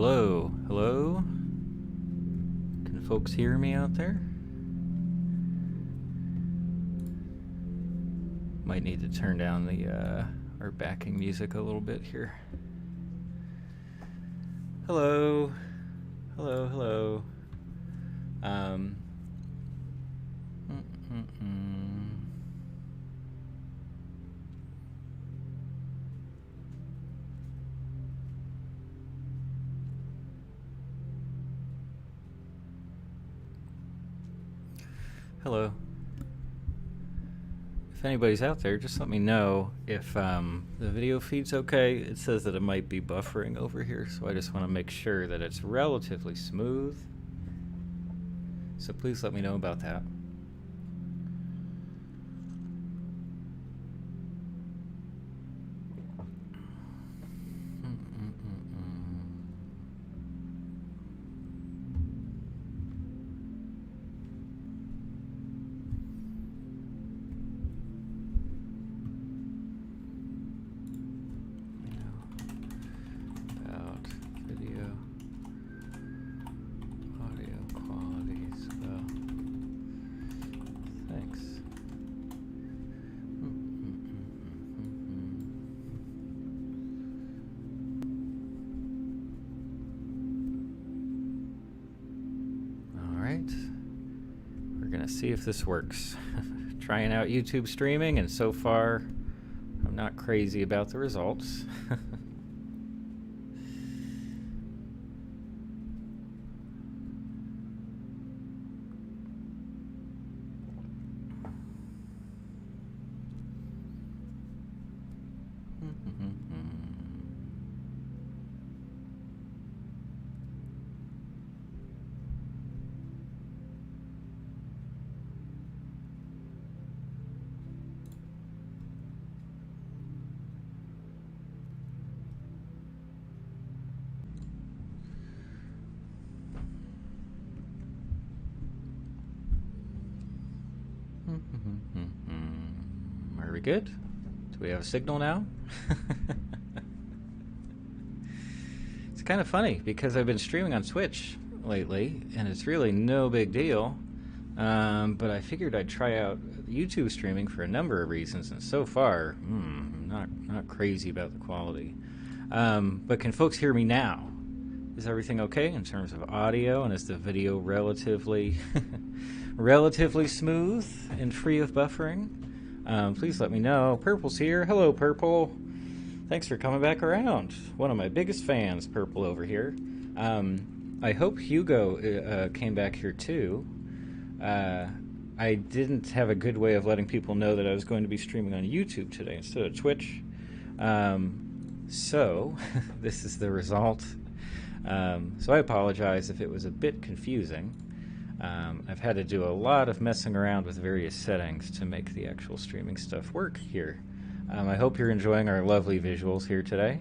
Hello, hello. Can folks hear me out there? Might need to turn down the our backing music a little bit here. Hello, hello, hello. Mm, mm, mm. Hello. If anybody's out there, just let me know if the video feed's okay. It says that it might be buffering over here, so I just want to make sure that it's relatively smooth. So please let me know about that. See if this works. Trying out YouTube streaming, and so far I'm not crazy about the results. Are we good? Do we have a signal now? It's kind of funny because I've been streaming on Twitch lately, and it's really no big deal. But I figured I'd try out YouTube streaming for a number of reasons, and so far, I'm not crazy about the quality. But can folks hear me now? Is everything okay in terms of audio, and is the video relatively smooth and free of buffering? Please let me know. Purple's here. Hello, Purple. Thanks for coming back around. One of my biggest fans, Purple, over here. I hope Hugo came back here too. I didn't have a good way of letting people know that I was going to be streaming on YouTube today instead of Twitch. So this is the result. So I apologize if it was a bit confusing. I've had to do a lot of messing around with various settings to make the actual streaming stuff work here. I hope you're enjoying our lovely visuals here today.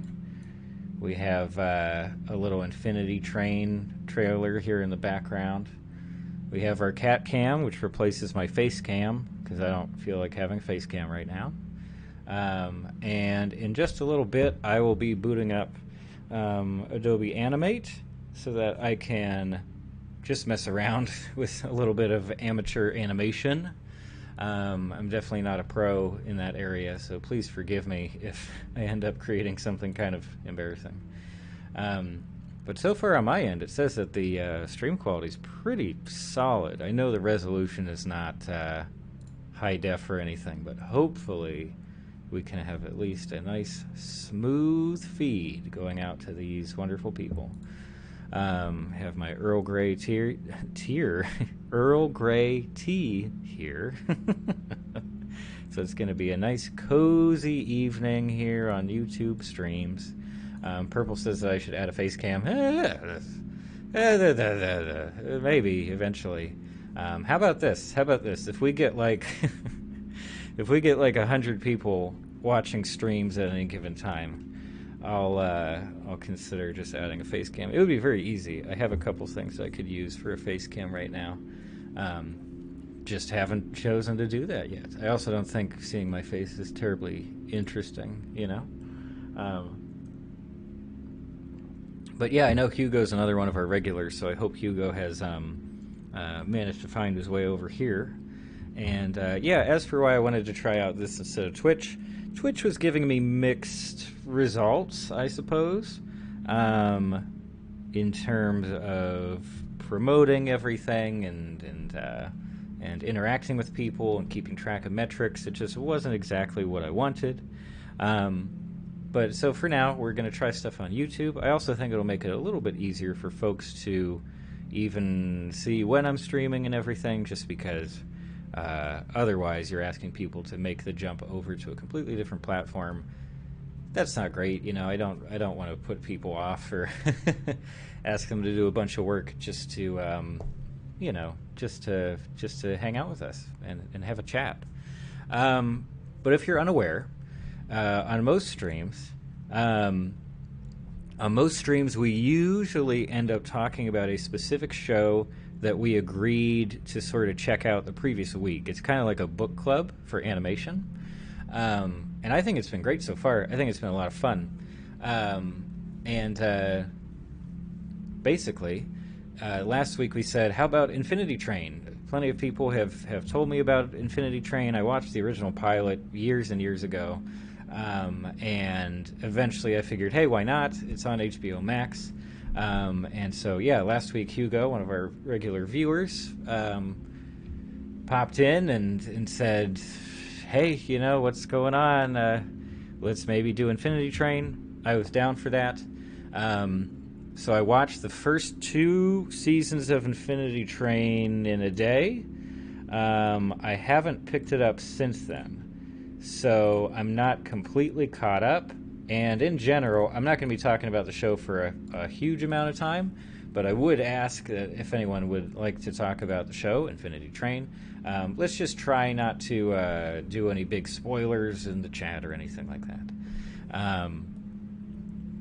We have a little Infinity Train trailer here in the background. We have our cat cam, which replaces my face cam, because I don't feel like having a face cam right now. And in just a little bit, I will be booting up Adobe Animate so that I can just mess around with a little bit of amateur animation. I'm definitely not a pro in that area, so please forgive me if I end up creating something kind of embarrassing. But so far on my end, it says that the stream quality is pretty solid. I know the resolution is not high def or anything, but hopefully we can have at least a nice smooth feed going out to these wonderful people. Have my Earl Grey Earl Grey tea here. So it's going to be a nice cozy evening here on YouTube streams. Purple says that I should add a face cam. Maybe eventually. How about this? If we get like 100 people watching streams at any given time, I'll consider just adding a face cam. It would be very easy. I have a couple things I could use for a face cam right now. Just haven't chosen to do that yet. I also don't think seeing my face is terribly interesting, you know? But yeah, I know Hugo's another one of our regulars, so I hope Hugo has managed to find his way over here. And yeah, as for why I wanted to try out this instead of Twitch, Twitch was giving me mixed results, I suppose, in terms of promoting everything and interacting with people and keeping track of metrics. It just wasn't exactly what I wanted. But so for now, we're going to try stuff on YouTube. I also think it'll make it a little bit easier for folks to even see when I'm streaming and everything, just because otherwise you're asking people to make the jump over to a completely different platform. That's not great, you know. I don't want to put people off or ask them to do a bunch of work just to you know, just to hang out with us and have a chat. But if you're unaware, on most streams we usually end up talking about a specific show that we agreed to sort of check out the previous week. It's kind of like a book club for animation. And I think it's been great so far. I think it's been a lot of fun. Basically, last week we said, how about Infinity Train? Plenty of people have told me about Infinity Train. I watched the original pilot years and years ago. And eventually I figured, hey, why not? It's on HBO Max. And so, yeah, last week Hugo, one of our regular viewers, popped in and said, hey, you know, what's going on? Let's maybe do Infinity Train. I was down for that. So I watched the first 2 seasons of Infinity Train in a day. I haven't picked it up since then. So I'm not completely caught up. And in general, I'm not going to be talking about the show for a huge amount of time, but I would ask if anyone would like to talk about the show, Infinity Train. Let's just try not to do any big spoilers in the chat or anything like that.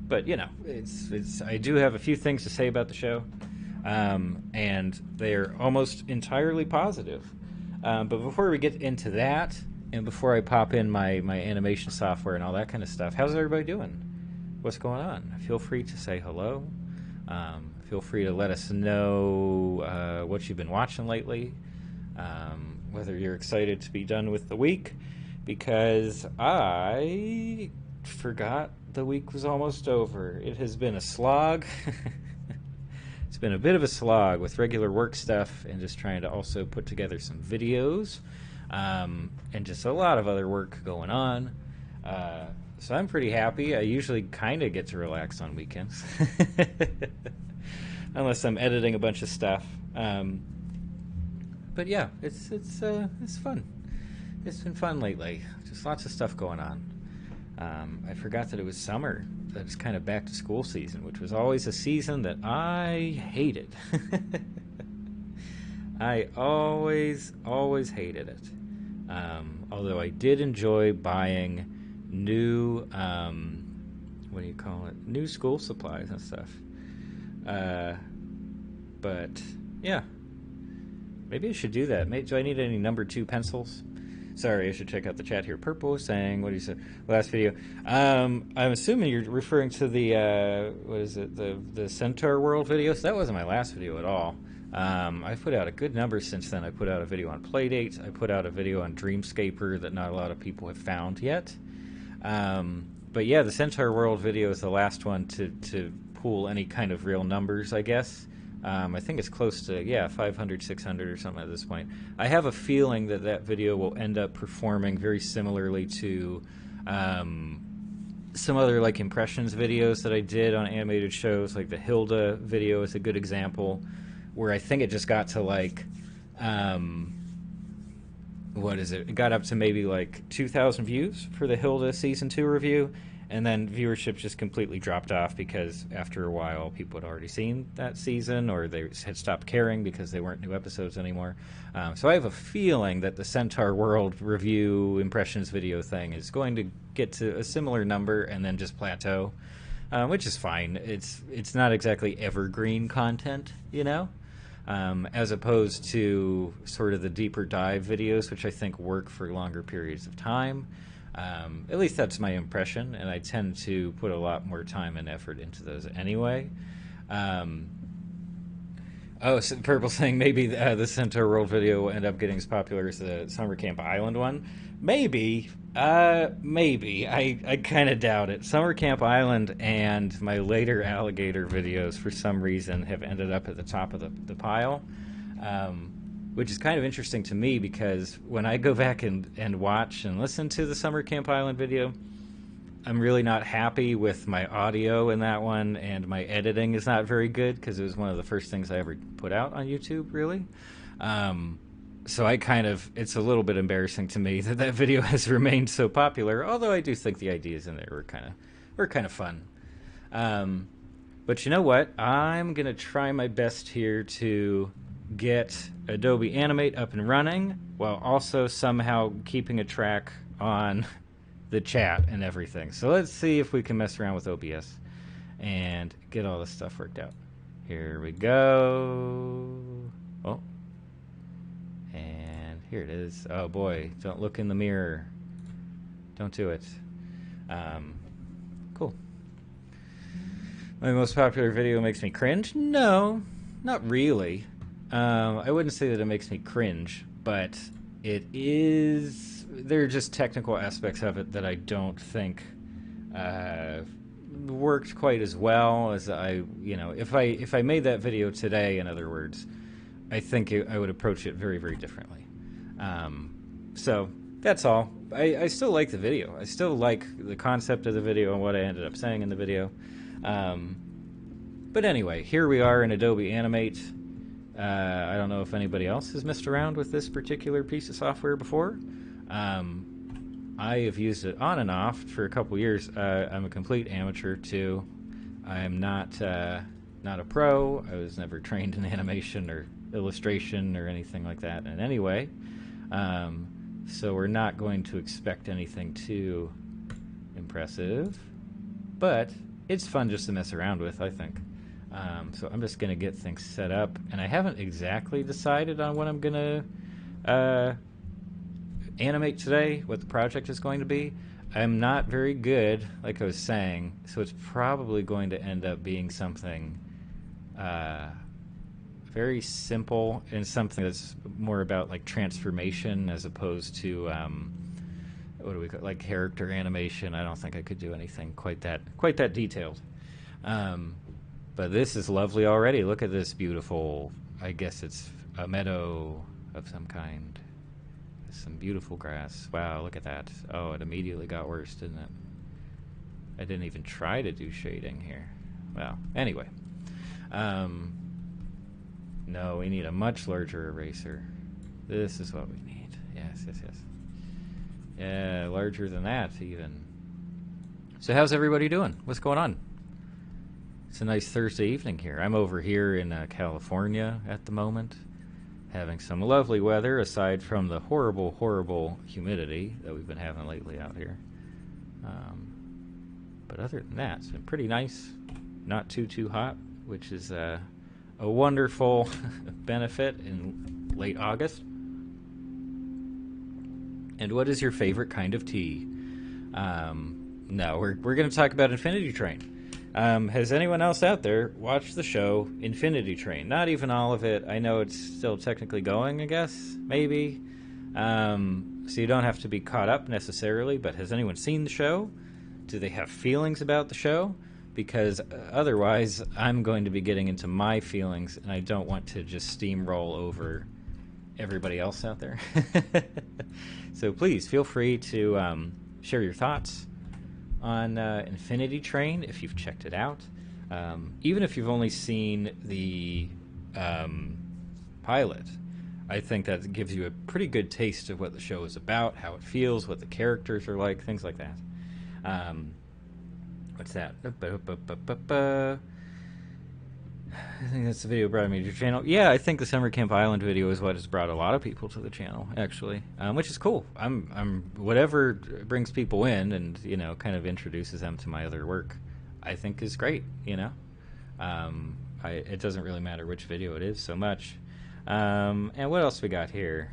But, you know, I do have a few things to say about the show, and they're almost entirely positive. But before we get into that, and before I pop in my animation software and all that kind of stuff, how's everybody doing? What's going on? Feel free to say hello. Feel free to let us know what you've been watching lately, whether you're excited to be done with the week, because I forgot the week was almost over. It has been a slog. It's been a bit of a slog with regular work stuff and just trying to also put together some videos. And just a lot of other work going on. So I'm pretty happy. I usually kind of get to relax on weekends. Unless I'm editing a bunch of stuff. But yeah, it's fun. It's been fun lately. Just lots of stuff going on. I forgot that it was summer. That it's kind of back to school season, which was always a season that I hated. I always hated it. Although I did enjoy buying new, what do you call it? New school supplies and stuff. But, yeah. Maybe I should do that. Do I need any number 2 pencils? Sorry, I should check out the chat here. Purple was saying, what do you say? Last video. I'm assuming you're referring to the, what is it? The Centaur World videos? That wasn't my last video at all. I've put out a good number since then. I put out a video on Playdate. I put out a video on Dreamscaper that not a lot of people have found yet. But yeah, the Centaur World video is the last one to pull any kind of real numbers, I guess. I think it's close to, yeah, 500, 600 or something at this point. I have a feeling that video will end up performing very similarly to some other like impressions videos that I did on animated shows. Like the Hilda video is a good example, where I think it just got to like, what is it? It got up to maybe like 2,000 views for the Hilda Season 2 review, and then viewership just completely dropped off because after a while people had already seen that season, or they had stopped caring because they weren't new episodes anymore. So I have a feeling that the Centaur World review impressions video thing is going to get to a similar number and then just plateau, which is fine. It's not exactly evergreen content, you know? As opposed to sort of the deeper dive videos, which I think work for longer periods of time. At least that's my impression, and I tend to put a lot more time and effort into those anyway. Oh, so Purple saying maybe the Centaur World video will end up getting as popular as the Summer Camp Island one. Maybe. Maybe. I kind of doubt it. Summer Camp Island and my later alligator videos, for some reason, have ended up at the top of the pile. Which is kind of interesting to me because when I go back and watch and listen to the Summer Camp Island video, I'm really not happy with my audio in that one, and my editing is not very good because it was one of the first things I ever put out on YouTube, really. So I it's a little bit embarrassing to me that video has remained so popular, although I do think the ideas in there were kind of fun. But you know what? I'm going to try my best here to get Adobe Animate up and running while also somehow keeping a track on the chat and everything. So let's see if we can mess around with OBS and get all this stuff worked out. Here we go. Oh. And here it is. Oh boy, don't look in the mirror. Don't do it. Cool. My most popular video makes me cringe? No, not really. I wouldn't say that it makes me cringe, but there are just technical aspects of it that I don't think worked quite as well as if I made that video today, in other words, I think I would approach it very, very differently. So that's all. I still like the video. I still like the concept of the video and what I ended up saying in the video. But anyway, here we are in Adobe Animate. I don't know if anybody else has messed around with this particular piece of software before. I have used it on and off for a couple years. I'm a complete amateur too. I am not a pro. I was never trained in animation or illustration or anything like that in any way. So we're not going to expect anything too impressive. But it's fun just to mess around with, I think. So I'm just going to get things set up. And I haven't exactly decided on what I'm going to animate today, what the project is going to be. I'm not very good, like I was saying, so it's probably going to end up being something very simple and something that's more about like transformation as opposed to what do we call, like character animation. I don't think I could do anything quite that detailed. But this is lovely already. Look at this beautiful, I guess it's a meadow of some kind. Some beautiful grass. Wow, look at that. Oh, it immediately got worse, didn't it? I didn't even try to do shading here. Well, anyway. No, we need a much larger eraser. This is what we need. Yes. Yeah, larger than that, even. So how's everybody doing? What's going on? It's a nice Thursday evening here. I'm over here in California at the moment, having some lovely weather aside from the horrible, horrible humidity that we've been having lately out here. But other than that, it's been pretty nice. Not too hot, which is a wonderful benefit in late August. And what is your favorite kind of tea? No, we're going to talk about Infinity Train. Has anyone else out there watched the show Infinity Train? Not even all of it. I know it's still technically going, I guess, maybe. So you don't have to be caught up necessarily, but has anyone seen the show? Do they have feelings about the show? Because otherwise, I'm going to be getting into my feelings, and I don't want to just steamroll over everybody else out there. So please feel free to share your thoughts on Infinity Train if you've checked it out. Even if you've only seen the pilot, I think that gives you a pretty good taste of what the show is about, how it feels, what the characters are like, things like that. What's that? I think that's the video brought me to your channel. Yeah, I think the Summer Camp Island video is what has brought a lot of people to the channel, actually, which is cool. I'm whatever brings people in and kind of introduces them to my other work, I think is great. It doesn't really matter which video it is so much. And what else we got here?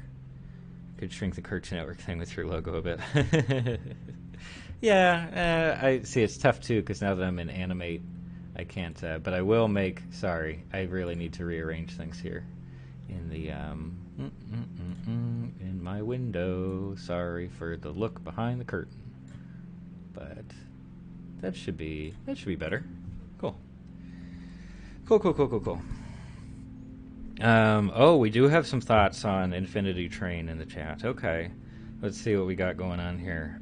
Could shrink the Cartoon Network thing with your logo a bit. Yeah, I see. It's tough too because now that I'm in Animate, I can't. But I will make. Sorry, I really need to rearrange things here in the in my window. Sorry for the look behind the curtain, but that should be better. Cool. Cool. Oh, we do have some thoughts on Infinity Train in the chat. Okay, let's see what we got going on here.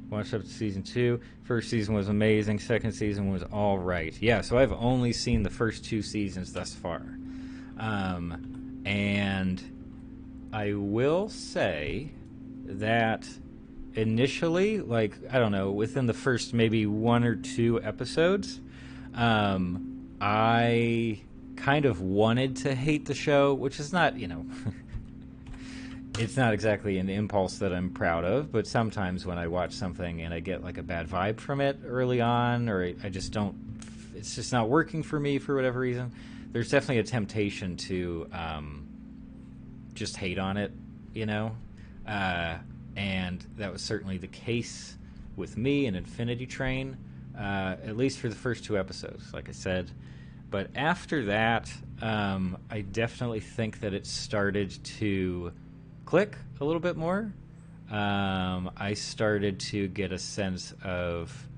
Watched up to season 2. First season was amazing. Second season was all right. Yeah, so I've only seen the first 2 seasons thus far. And I will say that initially, like, I don't know, within the first maybe 1 or 2 episodes, I kind of wanted to hate the show, which is not, it's not exactly an impulse that I'm proud of, but sometimes when I watch something and I get like a bad vibe from it early on, or I just don't, it's just not working for me for whatever reason, there's definitely a temptation to just hate on it, and that was certainly the case with me in Infinity Train, at least for the first 2 episodes, like I said. But after that, I definitely think that it started to click a little bit more. I started to get a sense of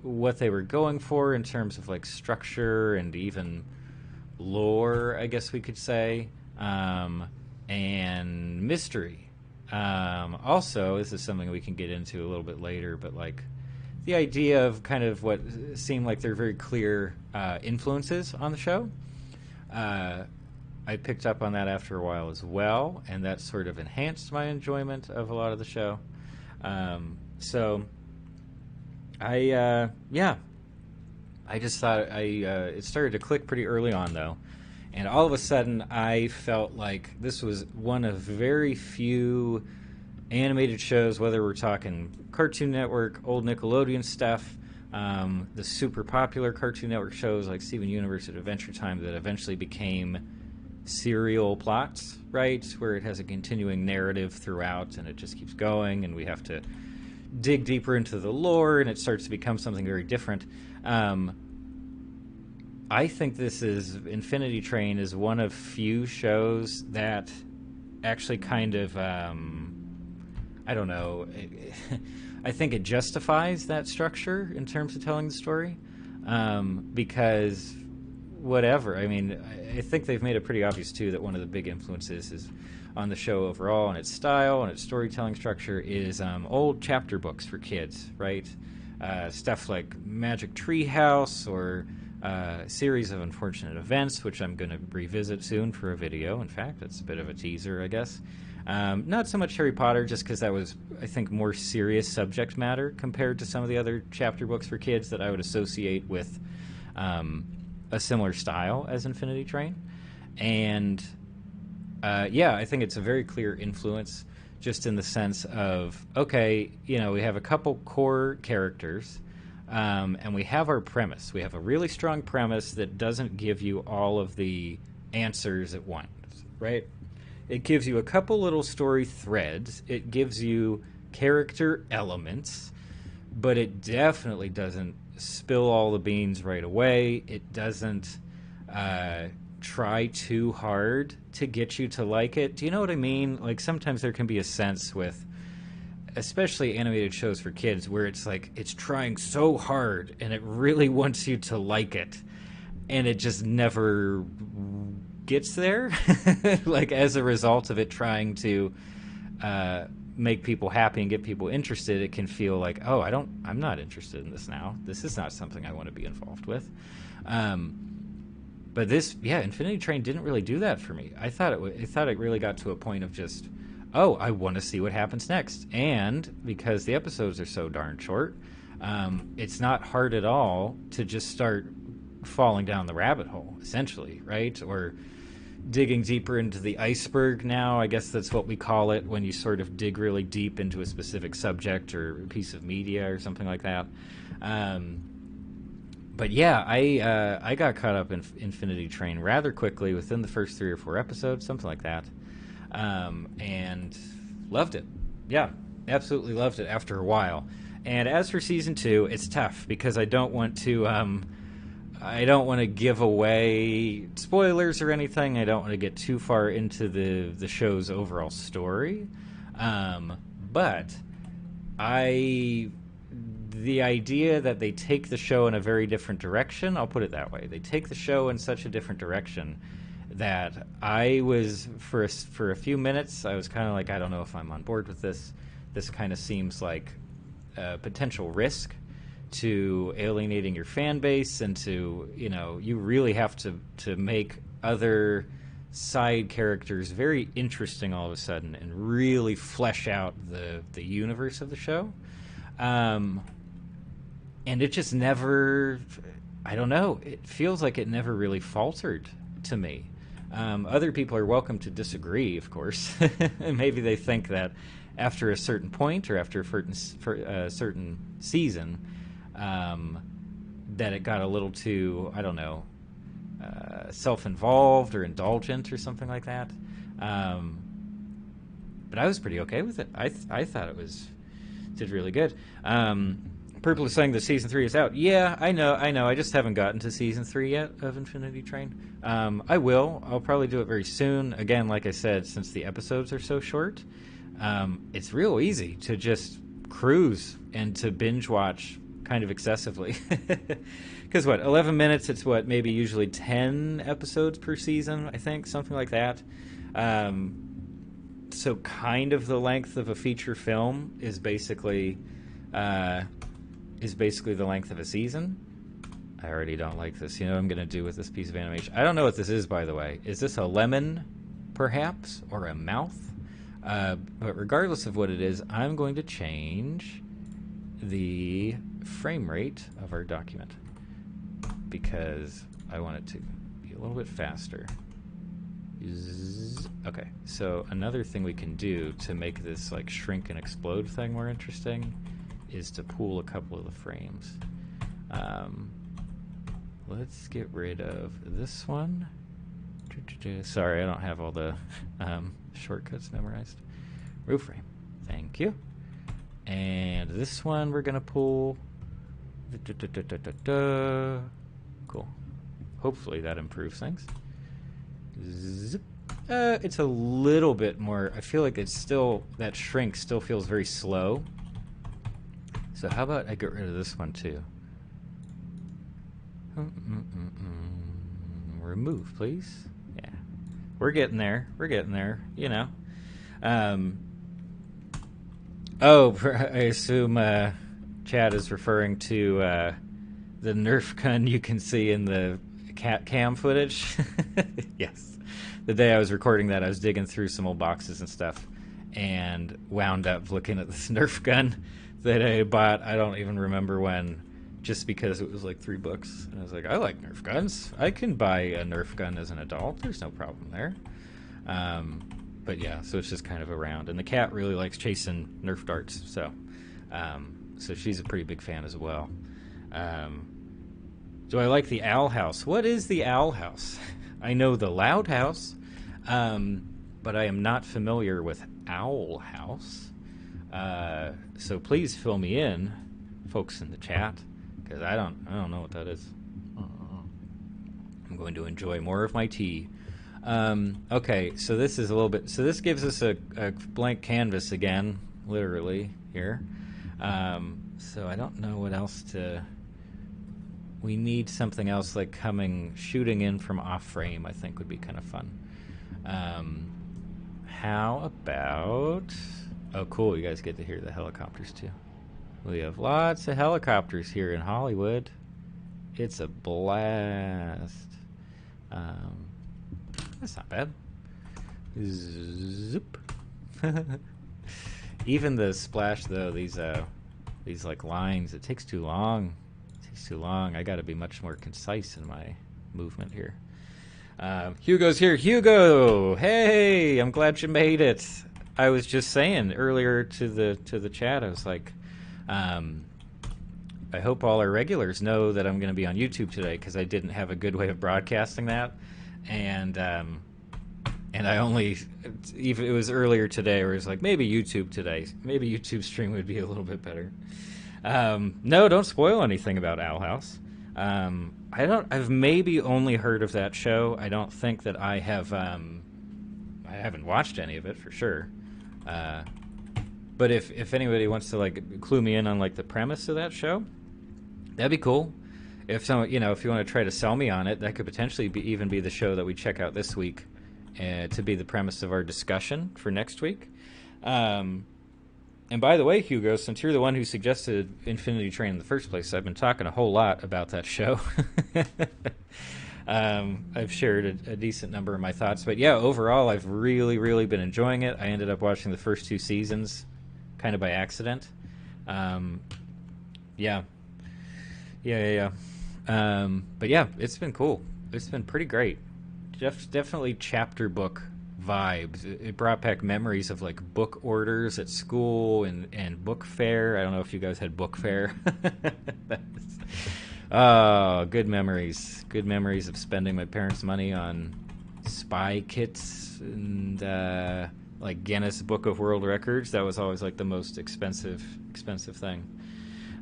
what they were going for in terms of like structure and even lore, I guess we could say, and mystery. Also, this is something we can get into a little bit later, but like the idea of kind of what seemed like they're very clear influences on the show. I picked up on that after a while as well, and that sort of enhanced my enjoyment of a lot of the show. So I just thought it started to click pretty early on, though. And all of a sudden, I felt like this was one of very few animated shows, whether we're talking Cartoon Network, old Nickelodeon stuff, the super popular Cartoon Network shows like Steven Universe and Adventure Time that eventually became serial plots, right? Where it has a continuing narrative throughout and it just keeps going and we have to dig deeper into the lore and it starts to become something very different. I think Infinity Train is one of few shows that actually kind of, I don't know, I think it justifies that structure in terms of telling the story, because whatever, I mean, I think they've made it pretty obvious too that one of the big influences is on the show overall and its style and its storytelling structure is old chapter books for kids, right? Stuff like Magic Treehouse or Series of Unfortunate Events, which I'm going to revisit soon for a video. In fact, that's a bit of a teaser, I guess. Not so much Harry Potter, just because that was, I think, more serious subject matter compared to some of the other chapter books for kids that I would associate with a similar style as Infinity Train. And I think it's a very clear influence, just in the sense of, okay, we have a couple core characters, and we have our premise. We have a really strong premise that doesn't give you all of the answers at once, right? It gives you a couple little story threads. It gives you character elements, but it definitely doesn't spill all the beans right away. It doesn't try too hard to get you to like it. Do you know what I mean? Like, sometimes there can be a sense with, especially animated shows for kids, where it's like it's trying so hard and it really wants you to like it, and it just never gets there. Like, as a result of it trying to make people happy and get people interested, it can feel like, oh, I'm not interested in this now. This is not something I want to be involved with. But Infinity Train didn't really do that for me. I thought it really got to a point of just, oh, I want to see what happens next. And because the episodes are so darn short, it's not hard at all to just start falling down the rabbit hole, essentially, right? Or digging deeper into the iceberg now. I guess that's what we call it when you sort of dig really deep into a specific subject or a piece of media or something like that. But yeah, I got caught up in Infinity Train rather quickly within the first 3 or 4 episodes, something like that. and loved it. Yeah, absolutely loved it after a while. And as for season 2, it's tough because I don't want to give away spoilers or anything. I don't want to get too far into the show's overall story. But the idea that they take the show in a very different direction, I'll put it that way. They take the show in such a different direction that I was, for a few minutes, I was kind of like, I don't know if I'm on board with this. This kind of seems like a potential risk to alienating your fan base, and to, you really have to make other side characters very interesting all of a sudden and really flesh out the universe of the show. And it just never, I don't know, it feels like it never really faltered to me. Other people are welcome to disagree, of course. Maybe they think that after a certain point or after a certain season, that it got a little too, I don't know, self-involved or indulgent or something like that. But I was pretty okay with it. I thought it did really good. Purple is saying that season 3 is out. Yeah, I know. I just haven't gotten to season 3 yet of Infinity Train. I will. I'll probably do it very soon. Again, like I said, since the episodes are so short, it's real easy to just cruise and to binge watch kind of excessively. Because 11 minutes, it's maybe usually 10 episodes per season, I think, something like that. So kind of the length of a feature film is basically the length of a season. I already don't like this. You know what I'm going to do with this piece of animation? I don't know what this is, by the way. Is this a lemon, perhaps, or a mouth? But regardless of what it is, I'm going to change the frame rate of our document because I want it to be a little bit faster. Okay, so another thing we can do to make this like shrink and explode thing more interesting is to pool a couple of the frames. Let's get rid of this one. Sorry, I don't have all the shortcuts memorized. Roof frame. Thank you. And this one we're going to pull. Cool. Hopefully that improves things. Zip. It's a little bit more. I feel like it's still, that shrink still feels very slow. So how about I get rid of this one too? Remove, please. Yeah. We're getting there. You know. I assume Chad is referring to the Nerf gun you can see in the cam footage. Yes. The day I was recording that, I was digging through some old boxes and stuff and wound up looking at this Nerf gun that I bought, I don't even remember when, just because it was like $3. And I was like, I like Nerf guns. I can buy a Nerf gun as an adult. There's no problem there. But yeah, so it's just kind of around. And the cat really likes chasing Nerf darts, so she's a pretty big fan as well. Do I like the Owl House? What is the Owl House? I know the Loud House, but I am not familiar with Owl House. So please fill me in, folks in the chat, because I don't know what that is. I'm going to enjoy more of my tea. Okay, so this is a little bit. So this gives us a blank canvas again, literally here. So I don't know what else to. We need something else like shooting in from off frame. I think would be kind of fun. How about? Oh, cool! You guys get to hear the helicopters too. We have lots of helicopters here in Hollywood. It's a blast. That's not bad. Zoop. Even the splash, though, these like lines, it takes too long. I got to be much more concise in my movement here. Hugo's here. Hugo, hey, I'm glad you made it. I was just saying earlier to the chat, I was like, I hope all our regulars know that I'm going to be on YouTube today because I didn't have a good way of broadcasting that, and and I only, even it was earlier today where it was like, maybe YouTube today, maybe YouTube stream would be a little bit better. No, don't spoil anything about Owl House. I've maybe only heard of that show. I don't think that I have. I haven't watched any of it for sure. But if anybody wants to like clue me in on like the premise of that show, that'd be cool. If someone, if you want to try to sell me on it, that could potentially even be the show that we check out this week, to be the premise of our discussion for next week. And by the way, Hugo, since you're the one who suggested Infinity Train in the first place, I've been talking a whole lot about that show. I've shared a decent number of my thoughts. But yeah, overall, I've really, really been enjoying it. I ended up watching the first 2 seasons kind of by accident. Yeah. But yeah, it's been cool. It's been pretty great. Definitely chapter book vibes. It brought back memories of like book orders at school and book fair. I don't know if you guys had book fair. Oh, good memories. Good memories of spending my parents' money on spy kits and like Guinness Book of World Records. That was always like the most expensive thing.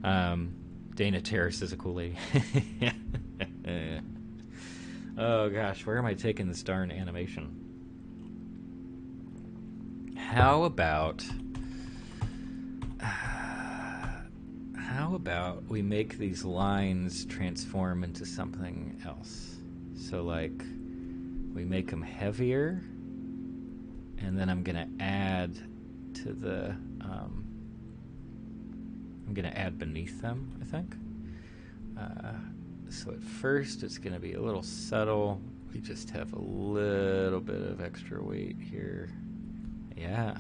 Dana Terrace is a cool lady. Oh gosh, where am I taking this darn animation? How about we make these lines transform into something else? So like we make them heavier, and then I'm gonna add to the I'm gonna add beneath them, I think. So at first it's gonna be a little subtle. We just have a little bit of extra weight here. Yeah,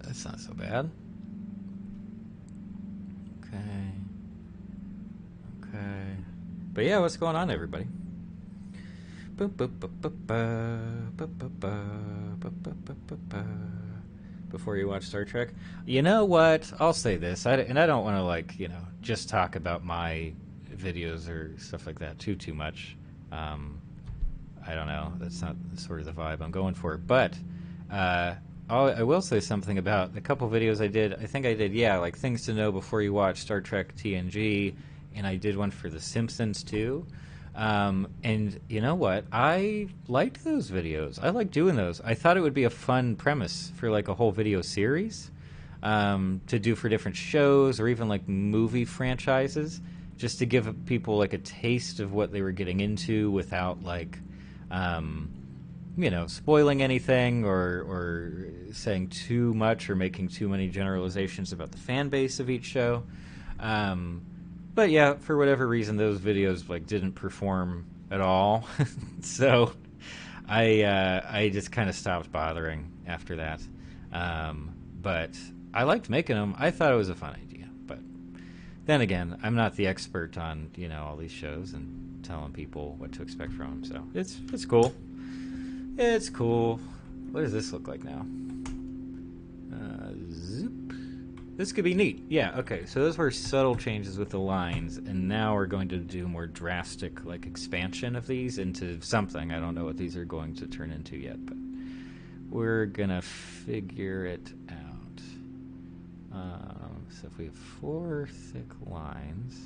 that's not so bad. Okay. But yeah, what's going on, everybody? Before you watch Star Trek, you know what? I'll say this, and I don't want to like just talk about my videos or stuff like that too much. I don't know. That's not sort of the vibe I'm going for. But I will say something about a couple videos I did. I think I did, like things to know before you watch Star Trek TNG, and I did one for The Simpsons too. And you know what? I liked those videos. I like doing those. I thought it would be a fun premise for like a whole video series to do for different shows or even like movie franchises, just to give people like a taste of what they were getting into without like spoiling anything or saying too much or making too many generalizations about the fan base of each show. But yeah, for whatever reason, those videos like didn't perform at all. So I just kind of stopped bothering after that. But I liked making them. I thought it was a fun idea. But then again, I'm not the expert on all these shows and telling people what to expect from them. So it's cool. It's cool. What does this look like now? Zoop. This could be neat. Yeah, okay. So those were subtle changes with the lines, and now we're going to do more drastic like expansion of these into something. I don't know what these are going to turn into yet, but we're going to figure it out. So if we have 4 thick lines,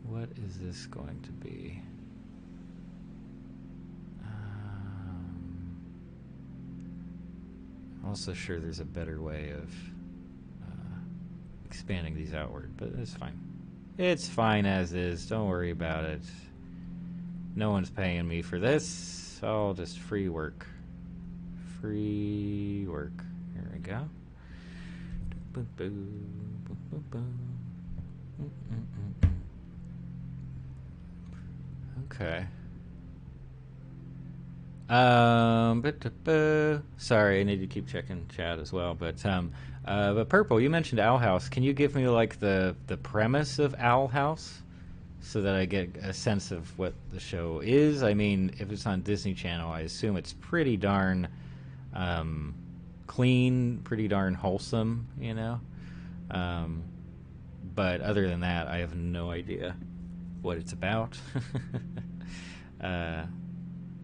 what is this going to be? I'm also sure there's a better way of expanding these outward, but it's fine. It's fine as is. Don't worry about it. No one's paying me for this. I'll just free work. Free work. Here we go. Okay. Sorry, I need to keep checking chat as well. But Purple, you mentioned Owl House. Can you give me like the premise of Owl House so that I get a sense of what the show is? I mean, if it's on Disney Channel, I assume it's pretty darn clean, pretty darn wholesome, But other than that, I have no idea what it's about.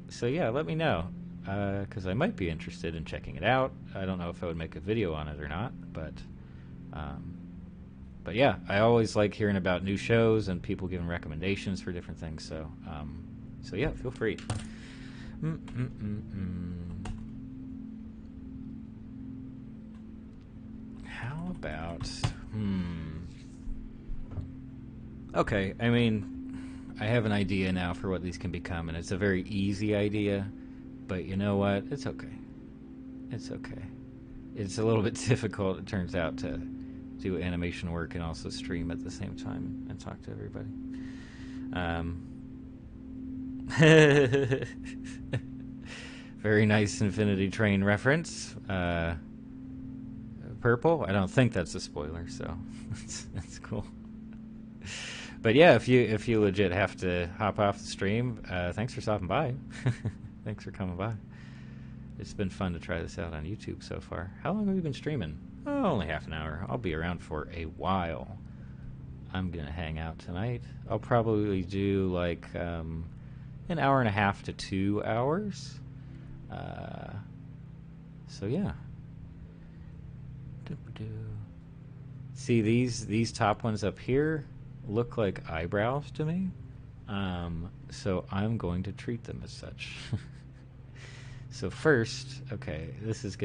So yeah, let me know, because I might be interested in checking it out. I don't know if I would make a video on it or not, um, but yeah, I always like hearing about new shows and people giving recommendations for different things. So yeah, feel free. How about Okay, I mean, I have an idea now for what these can become, and it's a very easy idea, but you know what? It's okay. It's okay. It's a little bit difficult, it turns out, to do animation work and also stream at the same time and talk to everybody. Very nice Infinity Train reference. Purple? I don't think that's a spoiler, so that's cool. But yeah, if you legit have to hop off the stream, thanks for stopping by. Thanks for coming by. It's been fun to try this out on YouTube so far. How long have we been streaming? Oh, only half an hour. I'll be around for a while. I'm gonna hang out tonight. I'll probably do like an hour and a half to 2 hours. So yeah. See, these top ones up here look like eyebrows to me, so I'm going to treat them as such. So first, okay, this is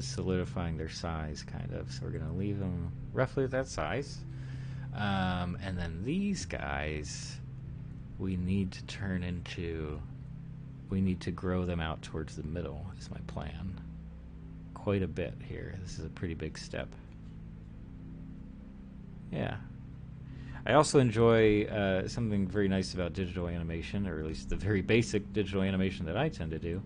solidifying their size, kind of, so we're going to leave them roughly that size, and then these guys we need to grow them out towards the middle is my plan. Quite a bit here. This is a pretty big step. Yeah. I also enjoy something very nice about digital animation, or at least the very basic digital animation that I tend to do,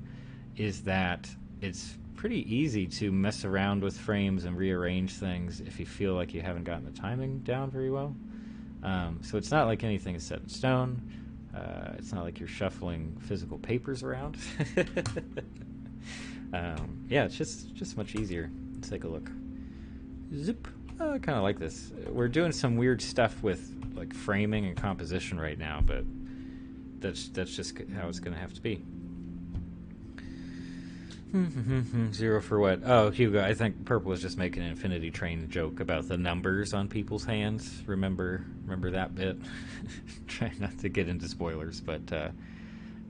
is that it's pretty easy to mess around with frames and rearrange things if you feel like you haven't gotten the timing down very well. So it's not like anything is set in stone. It's not like you're shuffling physical papers around. Yeah, it's just much easier. Let's take a look. Zip. I kind of like this. We're doing some weird stuff with like framing and composition right now, but that's just how it's going to have to be. 0 for what? Oh, Hugo, I think Purple was just making an Infinity Train joke about the numbers on people's hands. Remember that bit? Try not to get into spoilers, but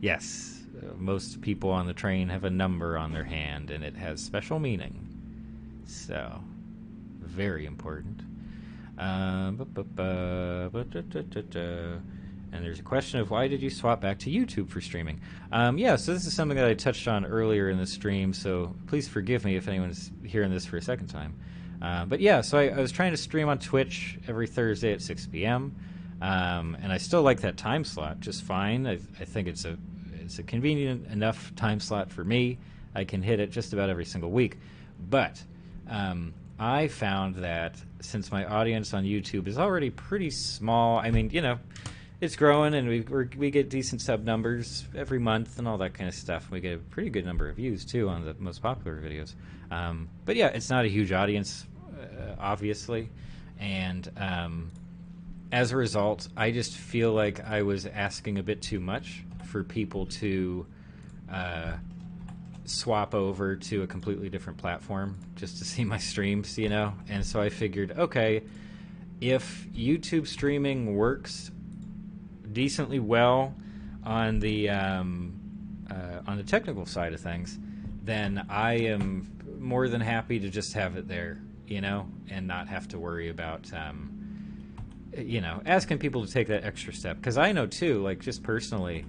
yes, most people on the train have a number on their hand, and it has special meaning. So, very important. And there's a question of why did you swap back to YouTube for streaming? Yeah, so this is something that I touched on earlier in the stream, so please forgive me if anyone's hearing this for a second time. But yeah, so I was trying to stream on Twitch every Thursday at 6 p.m., and I still like that time slot just fine. I think it's a convenient enough time slot for me. I can hit it just about every single week. But I found that since my audience on YouTube is already pretty small, I mean, you know, it's growing, and we get decent sub numbers every month and all that kind of stuff. We get a pretty good number of views, too, on the most popular videos. But yeah, it's not a huge audience, obviously. And as a result, I just feel like I was asking a bit too much for people to swap over to a completely different platform just to see my streams, you know? And so I figured, okay, if YouTube streaming works decently well on the technical side of things, then I am more than happy to just have it there, you know, and not have to worry about you know, asking people to take that extra step. Because I know too, like, just personally,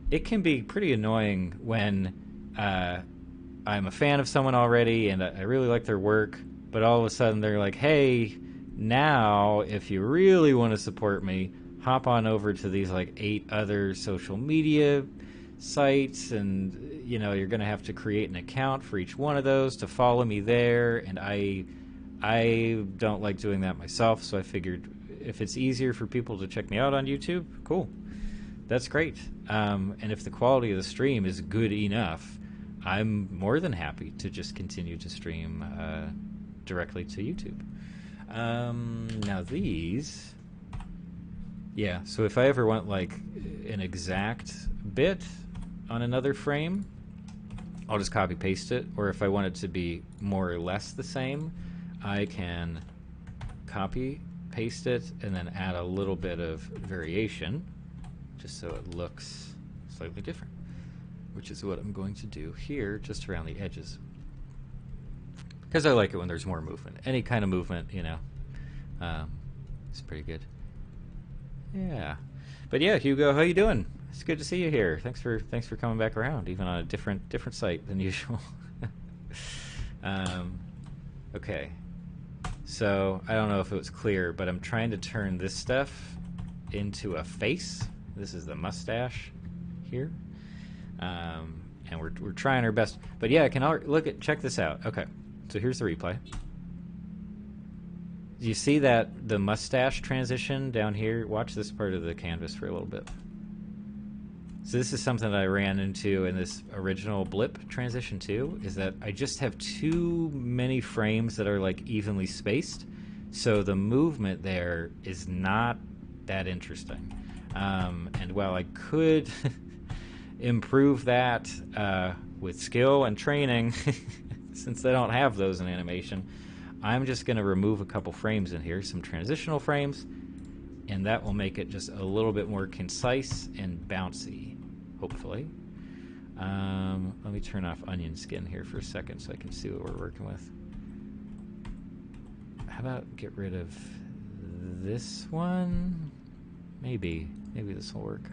it can be pretty annoying when I'm a fan of someone already and I really like their work, but all of a sudden they're like, hey, now if you really want to support me, hop on over to these like 8 other social media sites, and you know, you're going to have to create an account for each one of those to follow me there, and I don't like doing that myself, so I figured if it's easier for people to check me out on YouTube, cool. That's great. And if the quality of the stream is good enough, I'm more than happy to just continue to stream directly to YouTube. Now these... Yeah, so if I ever want like an exact bit, on another frame, I'll just copy paste it. Or if I want it to be more or less the same, I can copy paste it and then add a little bit of variation just so it looks slightly different, which is what I'm going to do here just around the edges, because I like it when there's more movement. Any kind of movement, you know, it's pretty good. Yeah, but yeah, Hugo, how you doing? It's good to see you here. Thanks for coming back around, even on a different site than usual. Okay, so I don't know if it was clear, but I'm trying to turn this stuff into a face. This is the mustache here, and we're trying our best. But yeah, check this out. Okay, so here's the replay. Do you see that the mustache transition down here? Watch this part of the canvas for a little bit. So this is something that I ran into in this original blip transition too, is that I just have too many frames that are like evenly spaced, so the movement there is not that interesting. And while I could improve that with skill and training, since I don't have those in animation, I'm just going to remove a couple frames in here, some transitional frames, and that will make it just a little bit more concise and bouncy, hopefully. Let me turn off onion skin here for a second so I can see what we're working with. How about get rid of this one? Maybe this will work.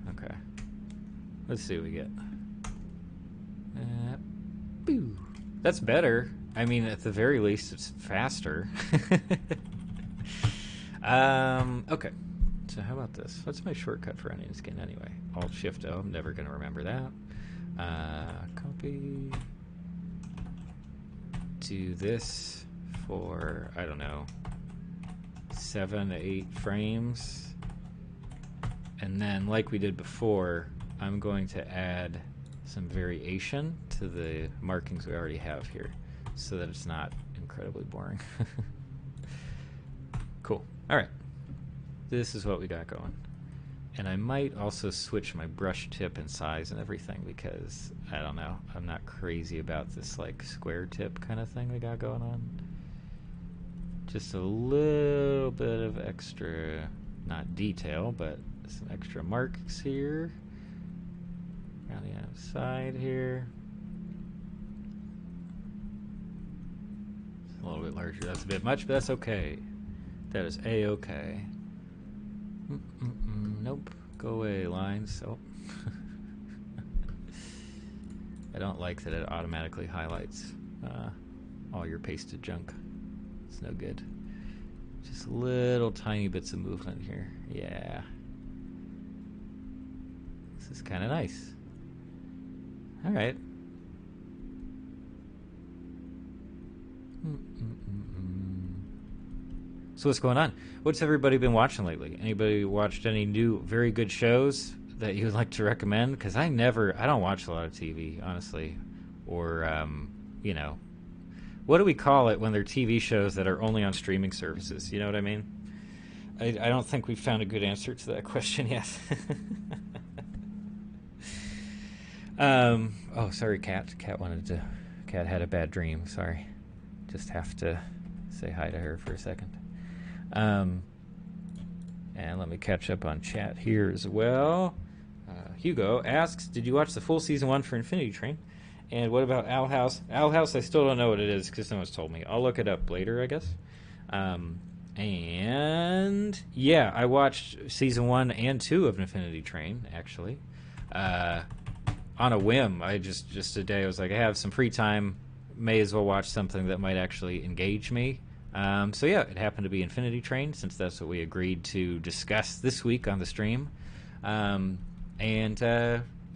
Okay. Let's see what we get. Boo. That's better. I mean, at the very least, it's faster. Okay. So how about this? What's my shortcut for onion skin anyway? Alt-Shift-O. I'm never going to remember that. Copy. Do this for, I don't know, 7 to 8 frames. And then, like we did before, I'm going to add some variation to the markings we already have here so that it's not incredibly boring. Cool. All right. This is what we got going. And I might also switch my brush tip and size and everything because, I don't know, I'm not crazy about this like square tip kind of thing we got going on. Just a little bit of extra, not detail, but some extra marks here. Around the outside here. It's a little bit larger. That's a bit much, but that's okay. That is A-okay. Nope. Go away, lines. Oh. I don't like that it automatically highlights all your pasted junk. It's no good. Just little tiny bits of movement here. Yeah. This is kind of nice. All right. So what's going on? What's everybody been watching lately? Anybody watched any new very good shows that you would like to recommend? Because I don't watch a lot of TV, honestly. Or, you know, what do we call it when they're TV shows that are only on streaming services? You know what I mean? I don't think we've found a good answer to that question yet. Oh, sorry, Kat. Kat had a bad dream. Sorry. Just have to say hi to her for a second. And let me catch up on chat here as well. Hugo asks, did you watch the full season 1 for Infinity Train? And what about Owl House? Owl House, I still don't know what it is because no one's told me. I'll look it up later, I guess. And yeah, I watched season 1 and 2 of Infinity Train, actually. On a whim. I just today I was like, I have some free time, may as well watch something that might actually engage me. So yeah, it happened to be Infinity Train, since that's what we agreed to discuss this week on the stream.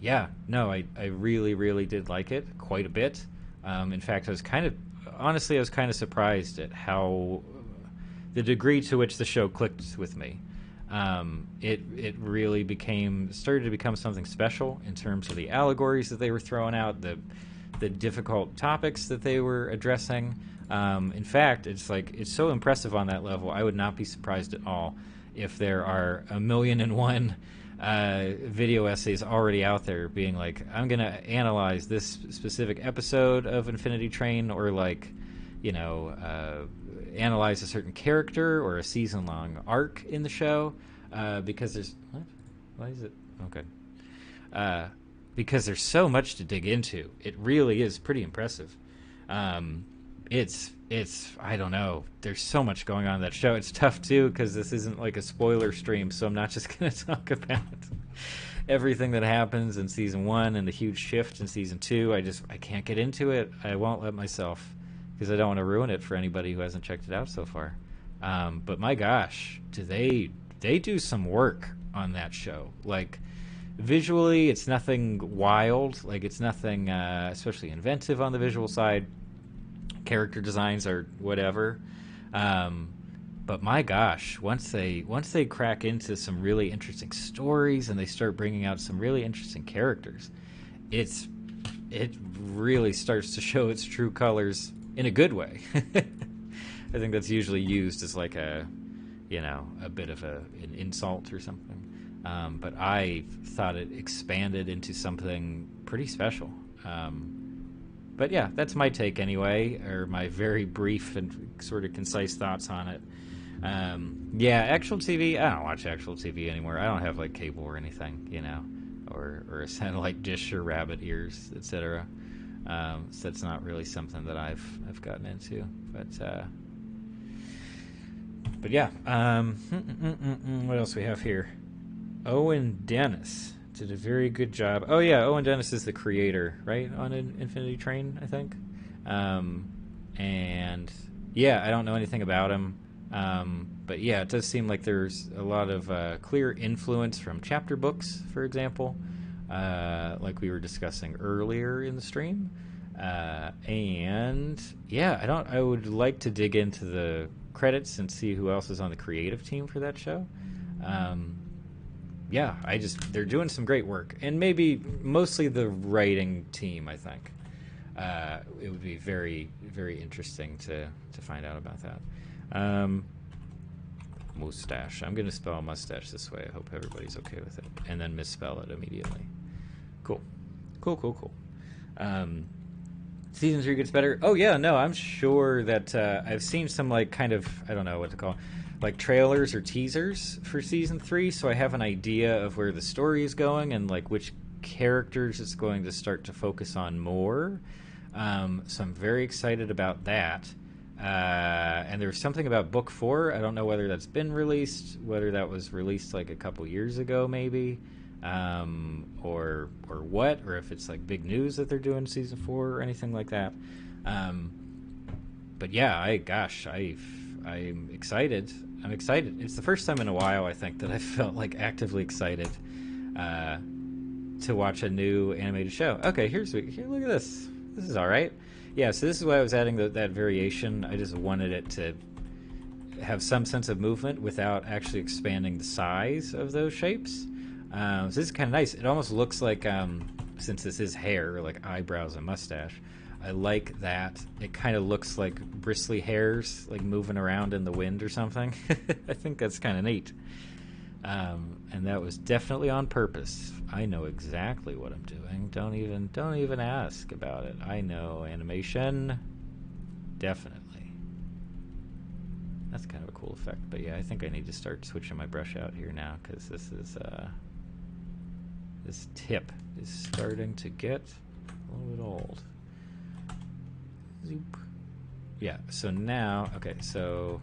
Yeah, no, I really, really did like it quite a bit. In fact, I was kind of surprised at how the degree to which the show clicked with me. It really started to become something special in terms of the allegories that they were throwing out, the difficult topics that they were addressing. In fact, it's so impressive on that level. I would not be surprised at all if there are 1,000,001 video essays already out there being like, I'm going to analyze this specific episode of Infinity Train, or like, you know, analyze a certain character or a season-long arc in the show, because there's... What? Why is it... Okay. Because there's so much to dig into. It really is pretty impressive. It's I don't know. There's so much going on in that show. It's tough too because this isn't like a spoiler stream, so I'm not just going to talk about everything that happens in season 1 and the huge shift in season 2. I can't get into it. I won't let myself, because I don't want to ruin it for anybody who hasn't checked it out so far. But my gosh, do they do some work on that show? Like, visually, it's nothing wild. Like, it's nothing especially inventive on the visual side. Character designs are whatever. But my gosh, once they crack into some really interesting stories and they start bringing out some really interesting characters, it really starts to show its true colors in a good way. I think that's usually used as like a bit of an insult or something. But I thought it expanded into something pretty special. But yeah, that's my take anyway, or my very brief and sort of concise thoughts on it. Yeah, actual TV, I don't watch actual TV anymore. I don't have like cable or anything, or a satellite dish or rabbit ears, etc. So that's not really something that I've gotten into. But yeah, what else we have here? Owen Dennis did a very good job. Oh yeah, Owen Dennis is the creator, right, on Infinity Train, I think. And yeah, I don't know anything about him. But yeah, it does seem like there's a lot of clear influence from chapter books, for example, like we were discussing earlier in the stream. And yeah, I would like to dig into the credits and see who else is on the creative team for that show. Yeah, they're doing some great work, and maybe mostly the writing team, I think. It would be very, very interesting to find out about that. Mustache. I'm going to spell mustache this way. I hope everybody's okay with it. And then misspell it immediately. Cool. Season 3 gets better. Oh, yeah, no, I'm sure that I've seen some, like, kind of, I don't know what to call it, like trailers or teasers for season 3, so I have an idea of where the story is going and like which characters it's going to start to focus on more. So I'm very excited about that. And there's something about book 4. I don't know whether that's been released, whether that was released like a couple years ago maybe, or what, or if it's like big news that they're doing season 4 or anything like that. But yeah, I'm excited. It's the first time in a while, I think, that I felt like actively excited to watch a new animated show. Okay, here, look at this. This is all right. Yeah, so this is why I was adding that variation. I just wanted it to have some sense of movement without actually expanding the size of those shapes. So this is kind of nice. It almost looks like, since this is hair, like eyebrows and mustache, I like that. It kind of looks like bristly hairs, like moving around in the wind or something. I think that's kind of neat. And that was definitely on purpose. I know exactly what I'm doing. Don't even ask about it. I know animation. Definitely. That's kind of a cool effect. But yeah, I think I need to start switching my brush out here now, because this tip is starting to get a little bit old. Zoop. Yeah, so now, okay, so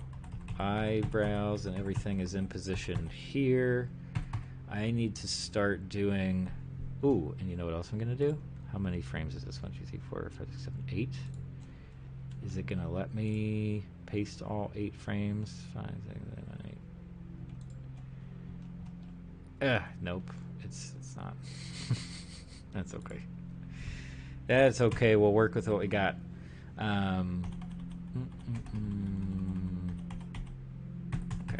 eyebrows and everything is in position here. I need to start doing, ooh, and you know what else I'm going to do? How many frames is this? 1, 2, 3, 4, 5, 6, 7, 8? Is it going to let me paste all 8 frames? 5, 6, 7, 8. Nope, it's not. That's okay. That's okay, we'll work with what we got. Okay,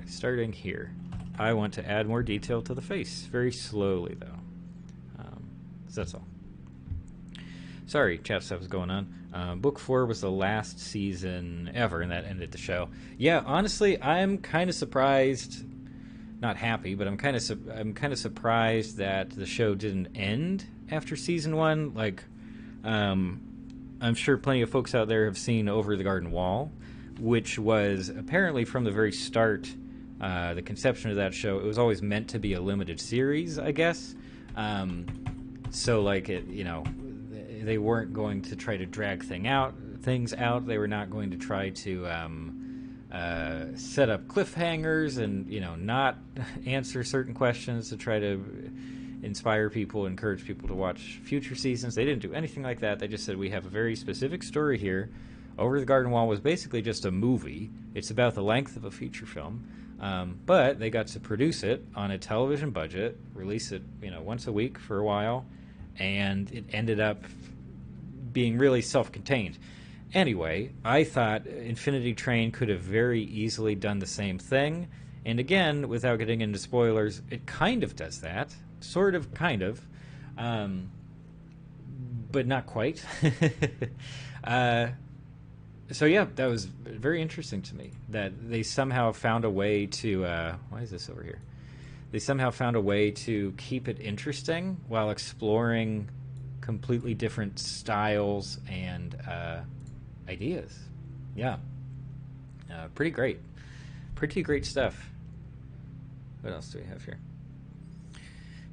starting here. I want to add more detail to the face, very slowly though. So that's all. Sorry, chat stuff was going on. Book 4 was the last season ever, and that ended the show. Yeah, honestly, I'm kind of surprised not happy, but I'm kind of surprised that the show didn't end after season 1. Like, I'm sure plenty of folks out there have seen Over the Garden Wall, which was apparently from the very start, the conception of that show, it was always meant to be a limited series, I guess. So, like, they weren't going to try to drag things out. They were not going to try to set up cliffhangers and, not answer certain questions to try to inspire people, encourage people to watch future seasons. They didn't do anything like that. They just said, we have a very specific story here. Over the Garden Wall was basically just a movie. It's about the length of a feature film. But they got to produce it on a television budget, release it, once a week for a while, and it ended up being really self-contained. Anyway, I thought Infinity Train could have very easily done the same thing. And again, without getting into spoilers, it kind of does that. Sort of, kind of. But not quite. So yeah, that was very interesting to me, that they somehow found a way to... why is this over here? They somehow found a way to keep it interesting while exploring completely different styles and ideas. Yeah. Pretty great. Pretty great stuff. What else do we have here?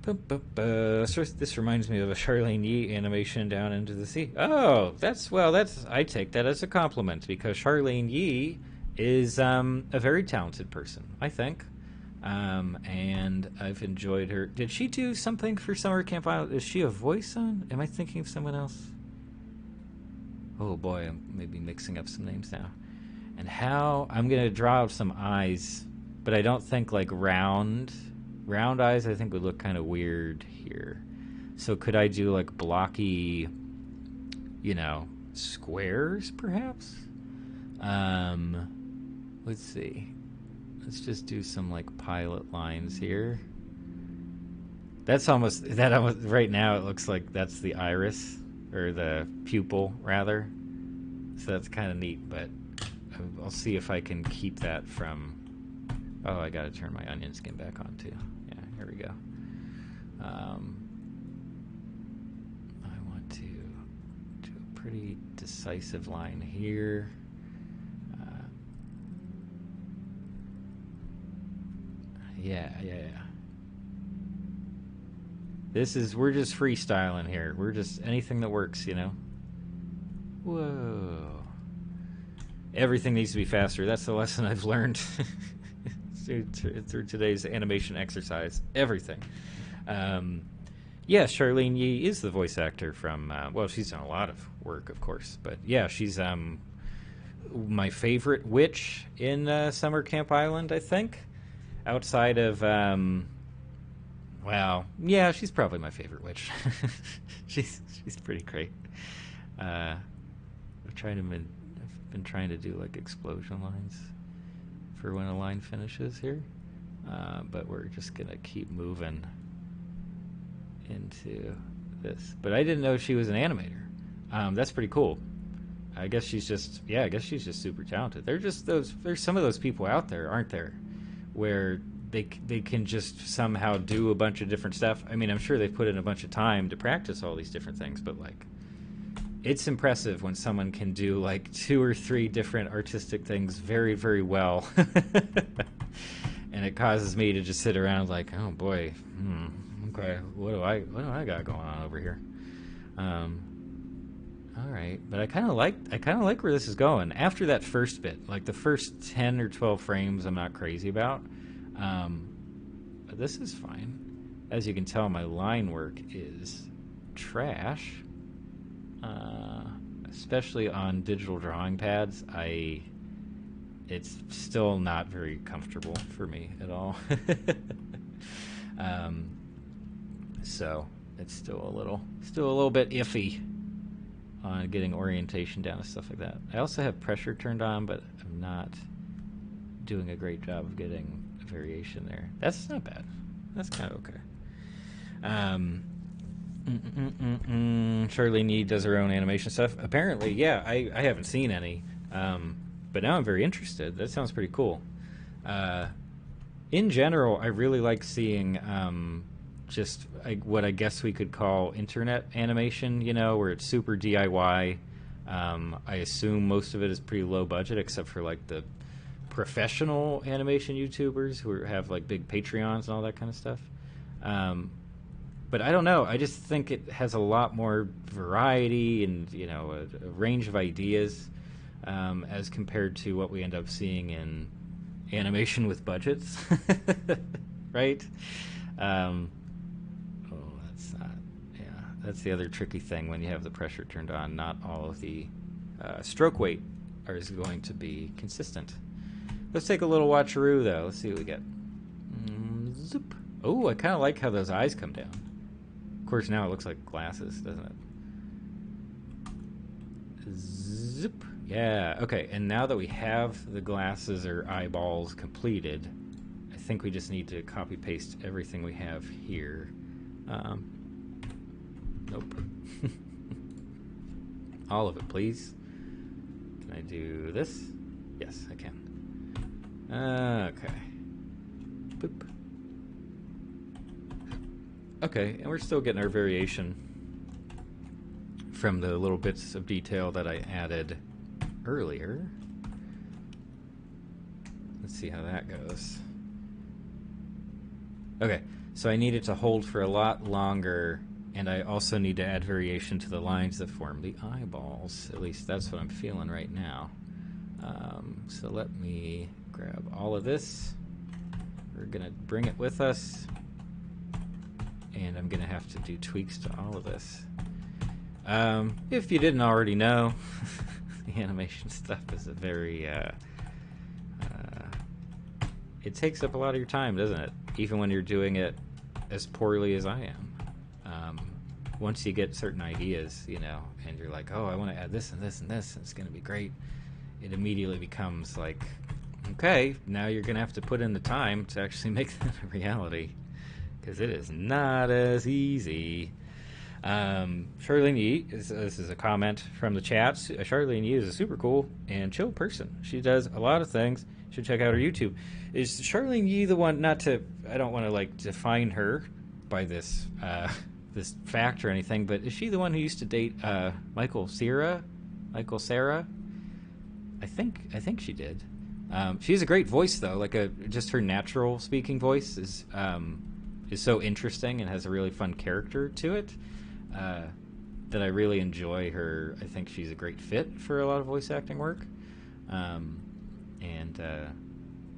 So this reminds me of a Charlene Yee animation, Down into the Sea. Oh, that's I take that as a compliment, because Charlene Yee is a very talented person, I think. And I've enjoyed her. Did she do something for Summer Camp Island? Is she a voice on? Am I thinking of someone else? Oh boy, I'm maybe mixing up some names now. And I'm going to draw out some eyes, but I don't think like round eyes, I think would look kind of weird here. So could I do like blocky, squares perhaps? Let's see. Let's just do some like pilot lines here. That almost right now it looks like that's the iris, or the pupil rather. So that's kind of neat, but I'll see if I can keep that from... Oh, I gotta turn my onion skin back on too. Yeah, here we go. I want to do a pretty decisive line here. Yeah. We're just freestyling here. We're just anything that works, Whoa. Everything needs to be faster. That's the lesson I've learned through today's animation exercise. Everything. Yeah, Charlene Yee is the voice actor from, she's done a lot of work, of course. But yeah, she's my favorite witch in Summer Camp Island, I think. Outside of, she's probably my favorite witch. she's pretty great. I've been trying to do like explosion lines for when a line finishes here, but we're just gonna keep moving into this. But I didn't know she was an animator. That's pretty cool. I guess she's just super talented. There's some of those people out there, aren't there, where they can just somehow do a bunch of different stuff. I mean, I'm sure they've put in a bunch of time to practice all these different things, but like, it's impressive when someone can do like 2 or 3 different artistic things very, very well. And it causes me to just sit around like, oh boy, okay, what do I got going on over here? All right, but I kind of like where this is going. After that first bit, like the first 10 or 12 frames, I'm not crazy about. But this is fine. As you can tell, my line work is trash. Especially on digital drawing pads, it's still not very comfortable for me at all. So it's still a little bit iffy on getting orientation down and stuff like that. I also have pressure turned on, but I'm not doing a great job of getting a variation there. That's not bad. That's kind of okay. Charlene Yee does her own animation stuff. Apparently, yeah, I haven't seen any. But now I'm very interested. That sounds pretty cool. In general, I really like seeing just what I guess we could call internet animation, you know, where it's super DIY. I assume most of it is pretty low budget, except for like the professional animation YouTubers who have like big Patreons and all that kind of stuff. Um, but I don't know. I just think it has a lot more variety and, you know, a range of ideas as compared to what we end up seeing in animation with budgets, right? Oh, that's not. Yeah, that's the other tricky thing when you have the pressure turned on. Not all of the stroke weight is going to be consistent. Let's take a little watcheroo, though. Let's see what we get. Zoop. Oh, I kind of like how those eyes come down. Of course, now it looks like glasses, doesn't it? Zoop. Yeah, okay. And now that we have the glasses or eyeballs completed, I think we just need to copy-paste everything we have here. Nope. All of it, please. Can I do this? Yes, I can. Okay. Boop. Okay, and we're still getting our variation from the little bits of detail that I added earlier. Let's see how that goes. Okay, so I need it to hold for a lot longer, and I also need to add variation to the lines that form the eyeballs. At least that's what I'm feeling right now. So let me grab all of this. We're going to bring it with us, and I'm going to have to do tweaks to all of this. If you didn't already know, the animation stuff is a very... it takes up a lot of your time, doesn't it? Even when you're doing it as poorly as I am. Once you get certain ideas, you know, and you're like, oh, I want to add this and this and this, and it's going to be great, it immediately becomes like, okay, now you're going to have to put in the time to actually make that a reality, because it is not as easy. Charlene Yee, this is a comment from the chat. Charlene Yee is a super cool and chill person. She does a lot of things. You should check out her YouTube. Is Charlene Yee the one, I don't want to like define her by this this fact or anything, but is she the one who used to date Michael Cera? I think she did. She has a great voice though, just her natural speaking voice is so interesting and has a really fun character to it. That I really enjoy her. I think she's a great fit for a lot of voice acting work.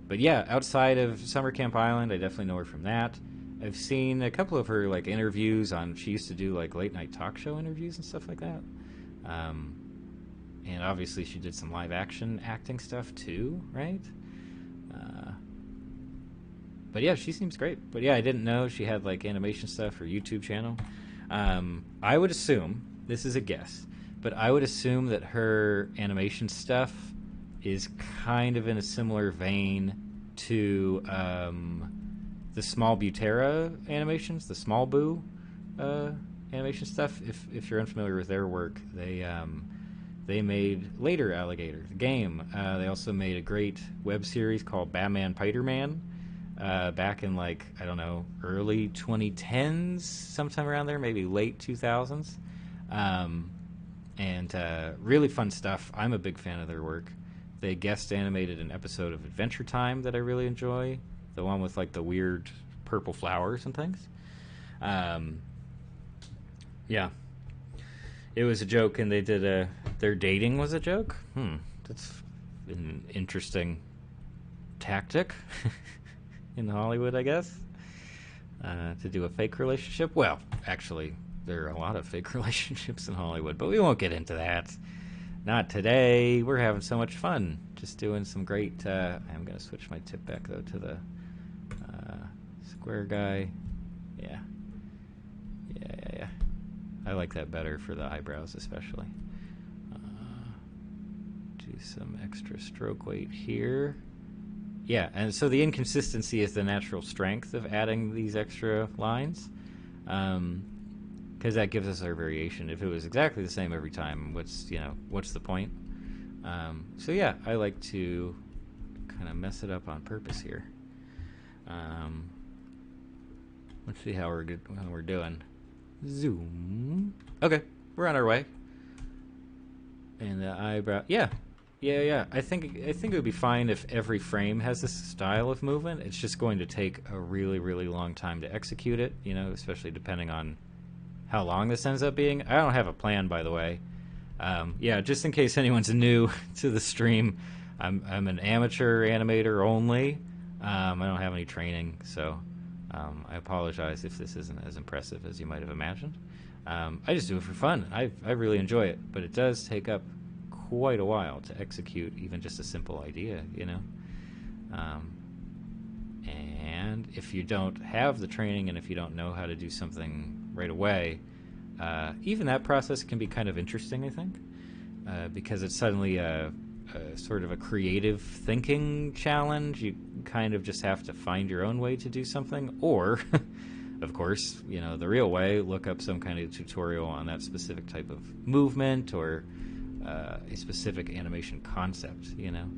But yeah, outside of Summer Camp Island, I definitely know her from that. I've seen a couple of her like interviews on. She used to do like late night talk show interviews and stuff like that. And obviously she did some live action acting stuff too, right? But yeah, she seems great. But yeah, I didn't know she had like animation stuff for YouTube channel. I would assume, this is a guess, but I would assume that her animation stuff is kind of in a similar vein to the Small Butera animations, the Small Boo animation stuff. If you're unfamiliar with their work, they made Later Alligator, the game. They also made a great web series called Batman Piderman. Back in like, I don't know, early 2010s, sometime around there, maybe late 2000s. And really fun stuff. I'm a big fan of their work. They guest animated an episode of Adventure Time that I really enjoy. The one with like the weird purple flowers and things. Yeah. It was a joke, and they did their dating was a joke. That's an interesting tactic. In Hollywood, I guess, to do a fake relationship. Well, actually, there are a lot of fake relationships in Hollywood, but we won't get into that. Not today. We're having so much fun just doing some great... I'm going to switch my tip back, though, to the square guy. Yeah. I like that better for the eyebrows, especially. Do some extra stroke weight here. Yeah, and so the inconsistency is the natural strength of adding these extra lines, because that gives us our variation. If it was exactly the same every time, what's the point? So yeah, I like to kind of mess it up on purpose here. Let's see how we're doing. Zoom. Okay, we're on our way. And the eyebrow. Yeah. I think it would be fine if every frame has this style of movement. It's just going to take a really, really long time to execute it. You know, especially depending on how long this ends up being. I don't have a plan, by the way. Yeah, just in case anyone's new to the stream, I'm an amateur animator only. I don't have any training, so I apologize if this isn't as impressive as you might have imagined. I just do it for fun. I really enjoy it, but it does take up quite a while to execute even just a simple idea, you know. And if you don't have the training and if you don't know how to do something right away, even that process can be kind of interesting, I think, because it's suddenly a sort of a creative thinking challenge. You kind of just have to find your own way to do something, or of course, you know, the real way, look up some kind of tutorial on that specific type of movement or a specific animation concept, you know.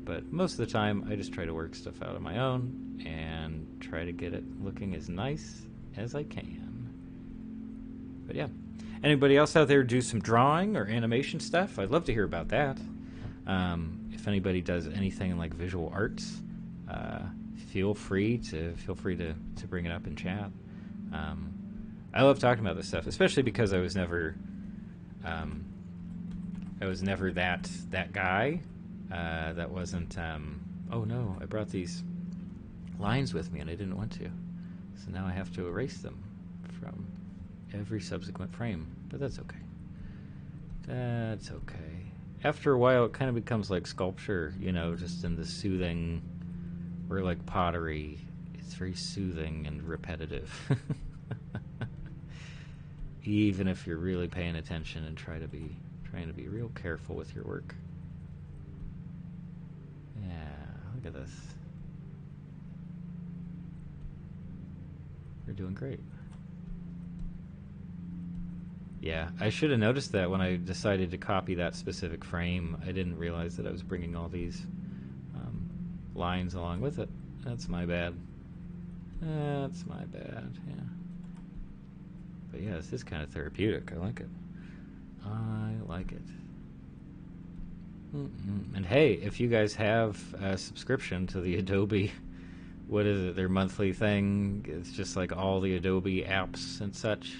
But most of the time, I just try to work stuff out on my own and try to get it looking as nice as I can. But yeah. Anybody else out there do some drawing or animation stuff? I'd love to hear about that. If anybody does anything in like visual arts, feel free to bring it up in chat. I love talking about this stuff, especially because I was never that guy. That wasn't. Oh no! I brought these lines with me, and I didn't want to, so now I have to erase them from every subsequent frame. But that's okay. That's okay. After a while, it kind of becomes like sculpture, you know, just in the soothing, or like pottery. It's very soothing and repetitive. Even if you're really paying attention and trying to be real careful with your work. Yeah, look at this. You're doing great. Yeah, I should have noticed that when I decided to copy that specific frame. I didn't realize that I was bringing all these lines along with it. That's my bad. That's my bad, yeah. But yeah, this is kind of therapeutic. I like it. I like it. And hey, if you guys have a subscription to the Adobe, what is it, their monthly thing, it's just like all the Adobe apps and such,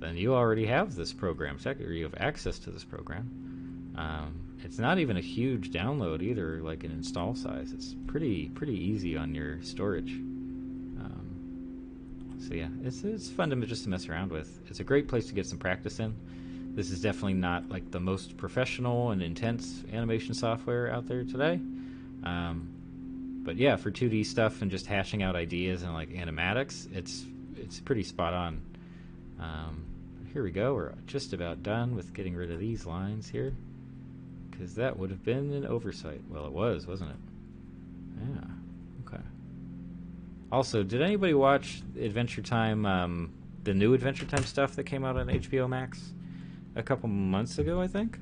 then you already have this program, or you have access to this program. It's not even a huge download either, like an install size. It's pretty easy on your storage. So yeah, it's fun to just to mess around with. It's a great place to get some practice in. This is definitely not like the most professional and intense animation software out there today. But yeah, for 2D stuff and just hashing out ideas and like animatics, it's pretty spot on. Here we go. We're just about done with getting rid of these lines here, because that would have been an oversight. Well, it was, wasn't it? Yeah. Okay. Also, did anybody watch Adventure Time, the new Adventure Time stuff that came out on HBO Max a couple months ago, I think?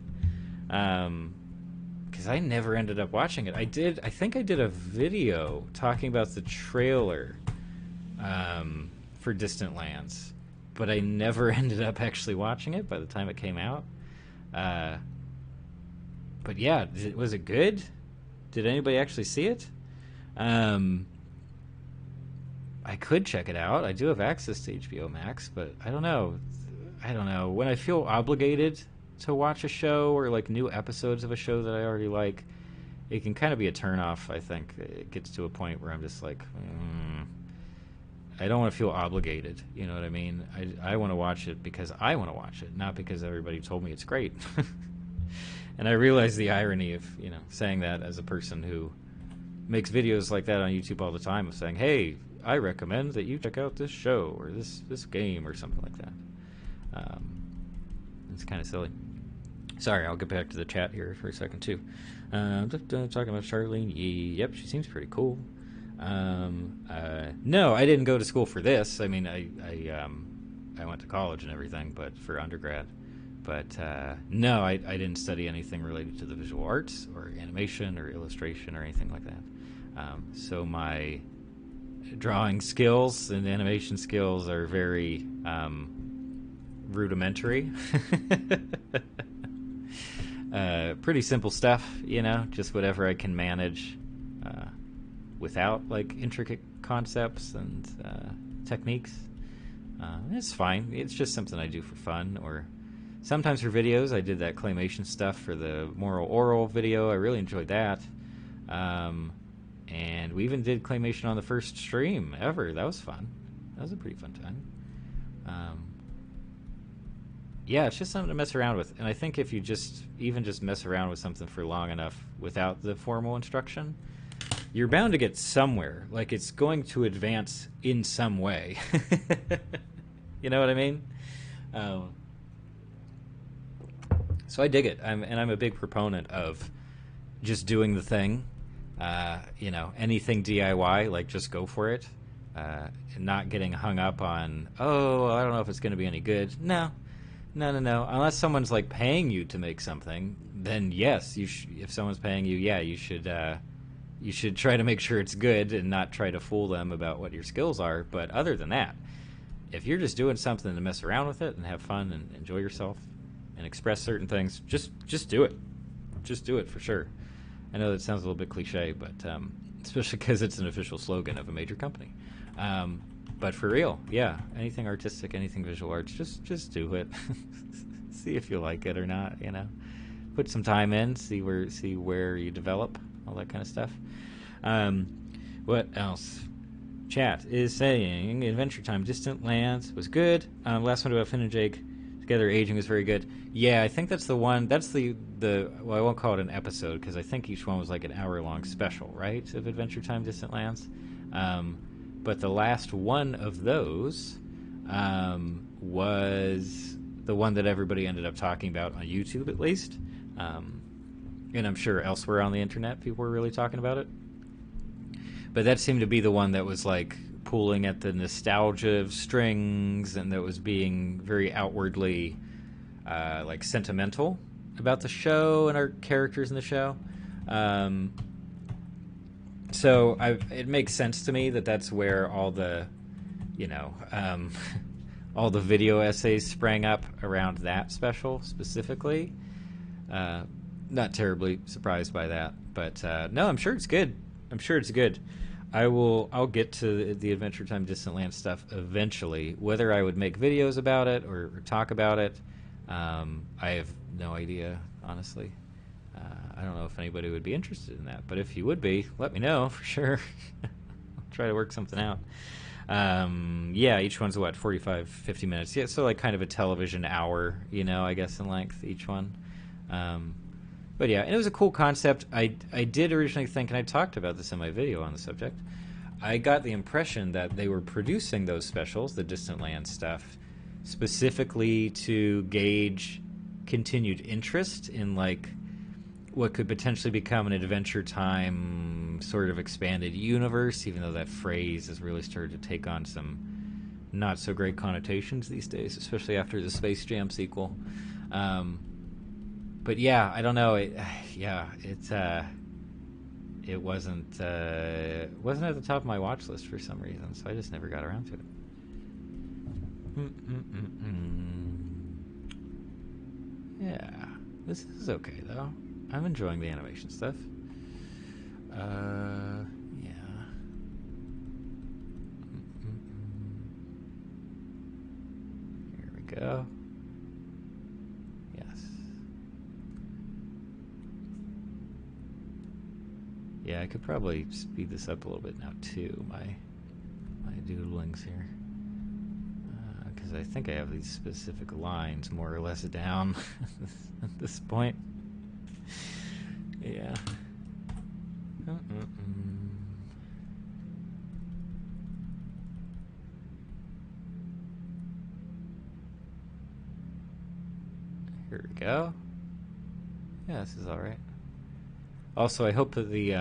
Because I never ended up watching it. I think I did a video talking about the trailer for Distant Lands, but I never ended up actually watching it by the time it came out. But yeah, was it good? Did anybody actually see it? I could check it out. I do have access to HBO Max, but I don't know. When I feel obligated to watch a show or like new episodes of a show that I already like, it can kind of be a turnoff. I think it gets to a point where I'm just like, I don't want to feel obligated. You know what I mean? I want to watch it because I want to watch it, not because everybody told me it's great. And I realize the irony of, you know, saying that as a person who makes videos like that on YouTube all the time, of saying, hey, I recommend that you check out this show or this game or something like that. It's kind of silly. Sorry, I'll get back to the chat here for a second too. Talking about Charlene. Yep, she seems pretty cool. No, I didn't go to school for this. I mean, I went to college and everything, but for undergrad. But no, I didn't study anything related to the visual arts or animation or illustration or anything like that. So my drawing skills and animation skills are very rudimentary. Pretty simple stuff, you know, just whatever I can manage without like intricate concepts and techniques. It's fine. It's just something I do for fun, or sometimes for videos. I did that claymation stuff for the Moral Oral video. I really enjoyed that. And we even did claymation on the first stream ever. That was fun. That was a pretty fun time. Yeah, it's just something to mess around with. And I think if you just mess around with something for long enough without the formal instruction, you're bound to get somewhere. Like, it's going to advance in some way. You know what I mean? So I dig it. I'm a big proponent of just doing the thing. You know, anything DIY, like, just go for it. And not getting hung up on, oh, I don't know if it's going to be any good. No. Unless someone's like paying you to make something, then yes, if someone's paying you, yeah, you should try to make sure it's good and not try to fool them about what your skills are. But other than that, if you're just doing something to mess around with it and have fun and enjoy yourself and express certain things, just do it. Just do it for sure. I know that sounds a little bit cliche, but especially because it's an official slogan of a major company. But for real, yeah, anything artistic, anything visual arts, just do it. See if you like it or not, you know. Put some time in, see where you develop, all that kind of stuff. What else? Chat is saying Adventure Time Distant Lands was good. Last one about Finn and Jake together aging was very good. Yeah, I think that's the one. That's the well, I won't call it an episode because I think each one was like an hour-long special, right, of Adventure Time Distant Lands. But the last one of those was the one that everybody ended up talking about on YouTube, at least. And I'm sure elsewhere on the internet people were really talking about it. But that seemed to be the one that was like pulling at the nostalgia of strings and that was being very outwardly like sentimental about the show and our characters in the show. So it makes sense to me that that's where all the, you know, all the video essays sprang up around that special specifically. Not terribly surprised by that, but no, I'm sure it's good. I'll get to the Adventure Time Distant Land stuff eventually. Whether I would make videos about it or talk about it, I have no idea, honestly. I don't know if anybody would be interested in that, but if you would be, let me know for sure. I'll try to work something out. Yeah, each one's what, 45, 50 minutes. Yeah, so like kind of a television hour, you know, I guess in length, each one. But yeah, and it was a cool concept. I did originally think, and I talked about this in my video on the subject, I got the impression that they were producing those specials, the Distant Land stuff, specifically to gauge continued interest in like what could potentially become an Adventure Time sort of expanded universe, even though that phrase has really started to take on some not so great connotations these days, especially after the Space Jam sequel. But yeah, I don't know. It wasn't at the top of my watch list for some reason, so I just never got around to it. Yeah, this is okay though. I'm enjoying the animation stuff. Yeah. Here we go. Yes. Yeah, I could probably speed this up a little bit now too, my doodlings here. Because I think I have these specific lines more or less down at this point. Yeah. Here we go. Yeah, this is all right. Also, I hope that the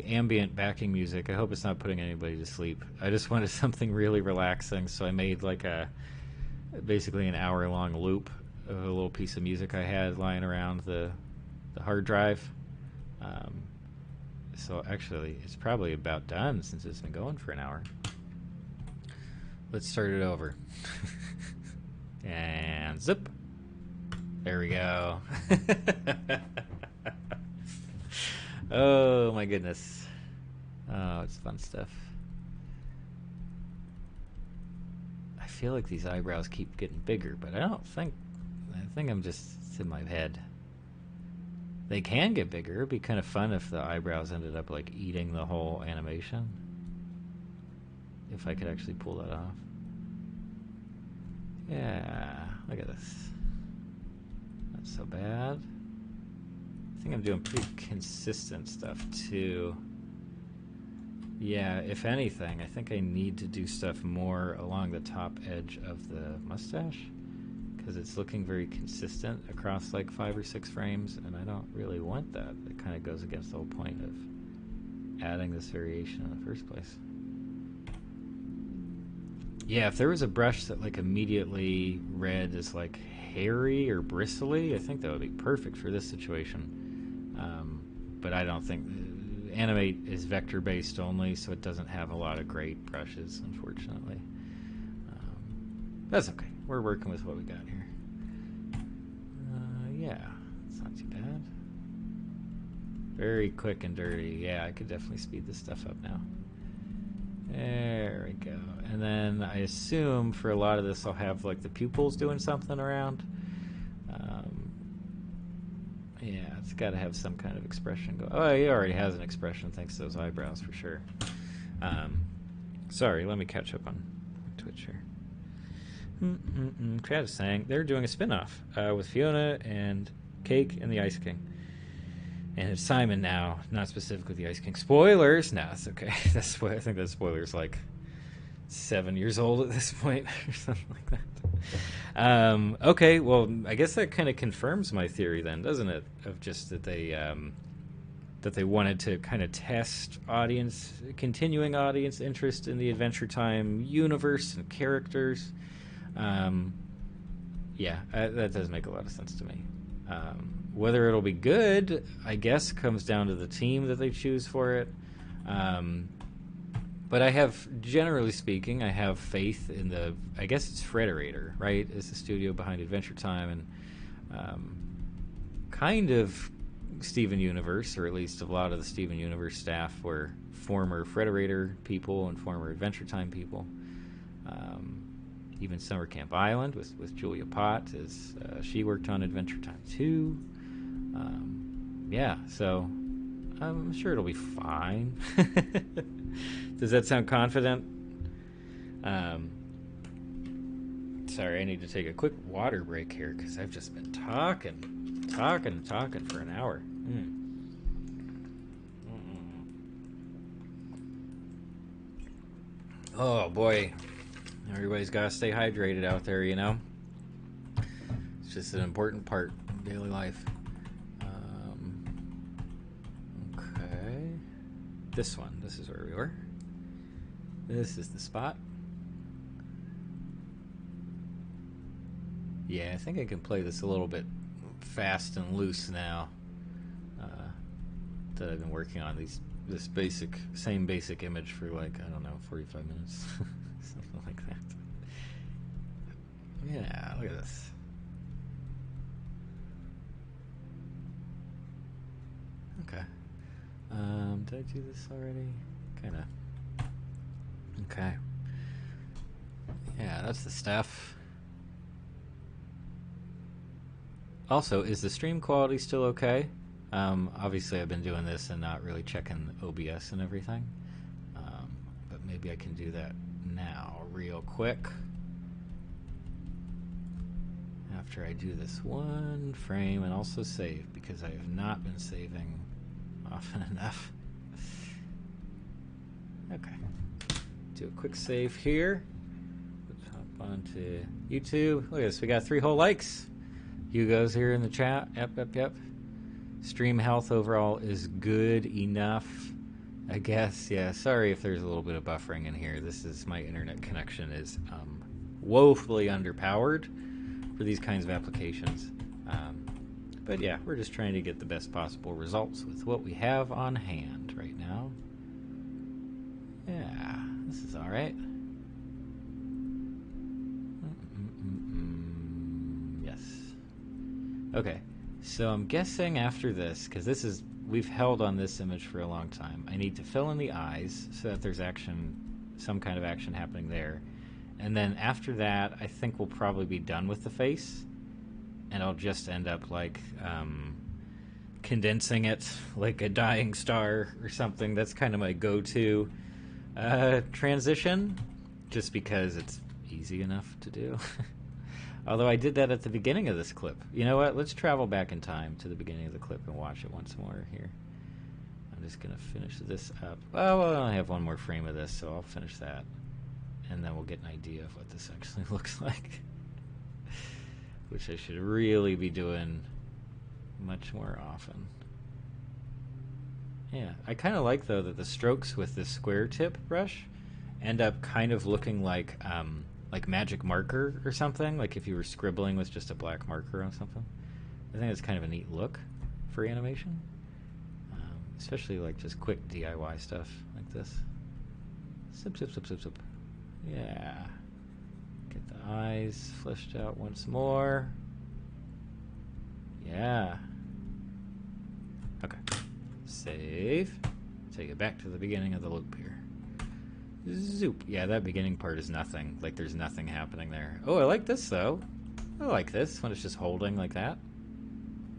ambient backing music, I hope it's not putting anybody to sleep. I just wanted something really relaxing, so I made like basically an hour-long loop of a little piece of music I had lying around the hard drive. So actually, it's probably about done since it's been going for an hour. Let's start it over. And zip. There we go. Oh my goodness. Oh, it's fun stuff. I feel like these eyebrows keep getting bigger, but I think I'm just, it's in my head. They can get bigger. It'd be kind of fun if the eyebrows ended up like eating the whole animation. If I could actually pull that off. Yeah, look at this. Not so bad. I think I'm doing pretty consistent stuff too. Yeah, if anything, I think I need to do stuff more along the top edge of the mustache, because it's looking very consistent across like 5 or 6 frames, and I don't really want that. It kind of goes against the whole point of adding this variation in the first place. Yeah, if there was a brush that like immediately read as like hairy or bristly, I think that would be perfect for this situation. But I don't think Animate is vector based only, so it doesn't have a lot of great brushes, unfortunately. That's okay. We're working with what we got here. Yeah, it's not too bad. Very quick and dirty. Yeah, I could definitely speed this stuff up now. There we go. And then I assume for a lot of this I'll have like the pupils doing something around. Yeah, it's got to have some kind of expression go. Oh, he already has an expression thanks to those eyebrows for sure. Sorry, let me catch up on Twitch here. Chad is saying they're doing a spin-off with Fiona and Cake and the Ice King. And it's Simon now, not specifically the Ice King. Spoilers! No, it's okay. I think that spoiler's like 7 years old at this point or something like that. Okay, well, I guess that kind of confirms my theory then, doesn't it? Of just that they wanted to kind of test continuing audience interest in the Adventure Time universe and characters. Yeah, that does make a lot of sense to me. Whether it'll be good, I guess, comes down to the team that they choose for it. But I have, generally speaking, I have faith in I guess it's Frederator, right? Is the studio behind Adventure Time, and kind of Steven Universe, or at least a lot of the Steven Universe staff were former Frederator people and former Adventure Time people. Even Summer Camp Island with Julia Pott, she worked on Adventure Time too. Yeah, so I'm sure it'll be fine. Does that sound confident? Sorry, I need to take a quick water break here because I've just been talking for an hour. Oh boy, everybody's got to stay hydrated out there, you know? It's just an important part of daily life. Okay. This is where we were. This is the spot. Yeah, I think I can play this a little bit fast and loose now that I've been working on this same basic image for like, I don't know, 45 minutes. Something like that. Yeah, look at this. Okay. Did I do this already? Kinda. Okay. Yeah, that's the stuff. Also, is the stream quality still okay? Obviously, I've been doing this and not really checking OBS and everything. But maybe I can do that now real quick. After I do this one frame and also save, because I have not been saving often enough. Okay. Do a quick save here. Let's hop onto YouTube. Look at this. We got 3 whole likes. Hugo's here in the chat. Yep. Stream health overall is good enough, I guess. Yeah, sorry if there's a little bit of buffering in here. My internet connection is woefully underpowered for these kinds of applications. But yeah, we're just trying to get the best possible results with what we have on hand right This is all right. Yes. Okay. So I'm guessing after this, because we've held on this image for a long time, I need to fill in the eyes so that there's action, some kind of action happening there. And then after that, I think we'll probably be done with the face. And I'll just end up like condensing it like a dying star or something. That's kind of my go-to transition, just because it's easy enough to do. Although I did that at the beginning of this clip. You know what? Let's travel back in time to the beginning of the clip and watch it once more here. I'm just going to finish this up. Oh, well, I only have one more frame of this, so I'll finish that. And then we'll get an idea of what this actually looks like. Which I should really be doing much more often. Yeah, I kind of like, though, that the strokes with this square tip brush end up kind of looking like magic marker or something, like if you were scribbling with just a black marker on something. I think it's kind of a neat look for animation, especially like just quick DIY stuff like this. Zip, zip, zip, zip, zip. Yeah. Get the eyes fleshed out once more. Yeah. Okay. Save. Take it back to the beginning of the loop here. Zoop. Yeah, that beginning part is nothing. Like, there's nothing happening there. Oh, I like this, though. I like this when it's just holding like that.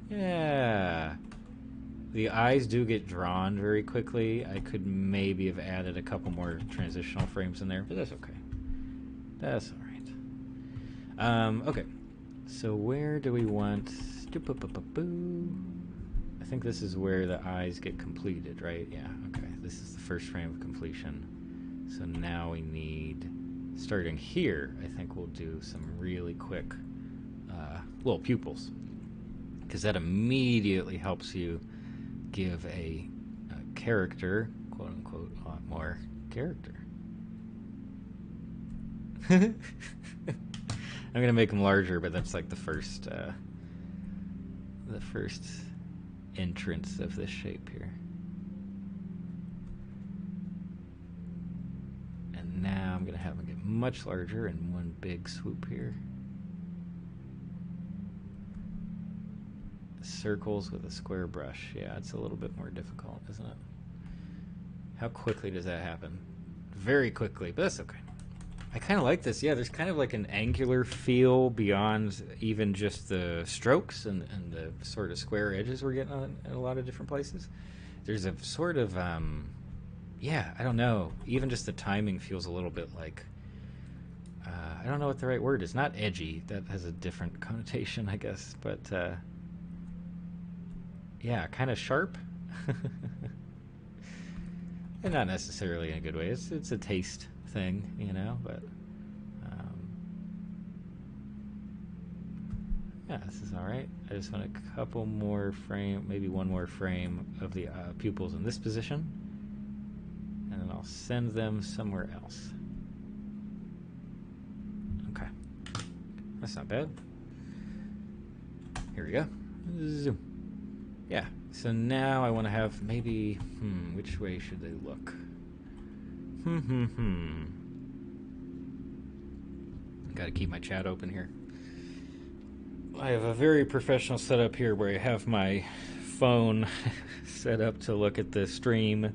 Yeah. The eyes do get drawn very quickly. I could maybe have added a couple more transitional frames in there, but that's okay. That's all right. Okay. So where do we want... I think this is where the eyes get completed, right? Yeah, okay. This is the first frame of completion. So now we need, starting here, I think we'll do some really quick little pupils, because that immediately helps you give a character, quote unquote, a lot more character. I'm going to make them larger, but that's like the first entrance of this shape here. Now I'm going to have them get much larger in one big swoop here. Circles with a square brush. Yeah, it's a little bit more difficult, isn't it? How quickly does that happen? Very quickly, but that's okay. I kind of like this. Yeah, there's kind of like an angular feel beyond even just the strokes and the sort of square edges we're getting on in a lot of different places. There's a sort of... yeah, I don't know. Even just the timing feels a little bit like... I don't know what the right word is. Not edgy. That has a different connotation, I guess. But, yeah, kind of sharp. And not necessarily in a good way. It's a taste thing, you know? But, yeah, this is all right. I just want a couple more frame, maybe one more frame of the pupils in this position. And then I'll send them somewhere else. Okay. That's not bad. Here we go. Zoom. Yeah. So now I want to have maybe... which way should they look? Got to keep my chat open here. I have a very professional setup here where I have my phone set up to look at the stream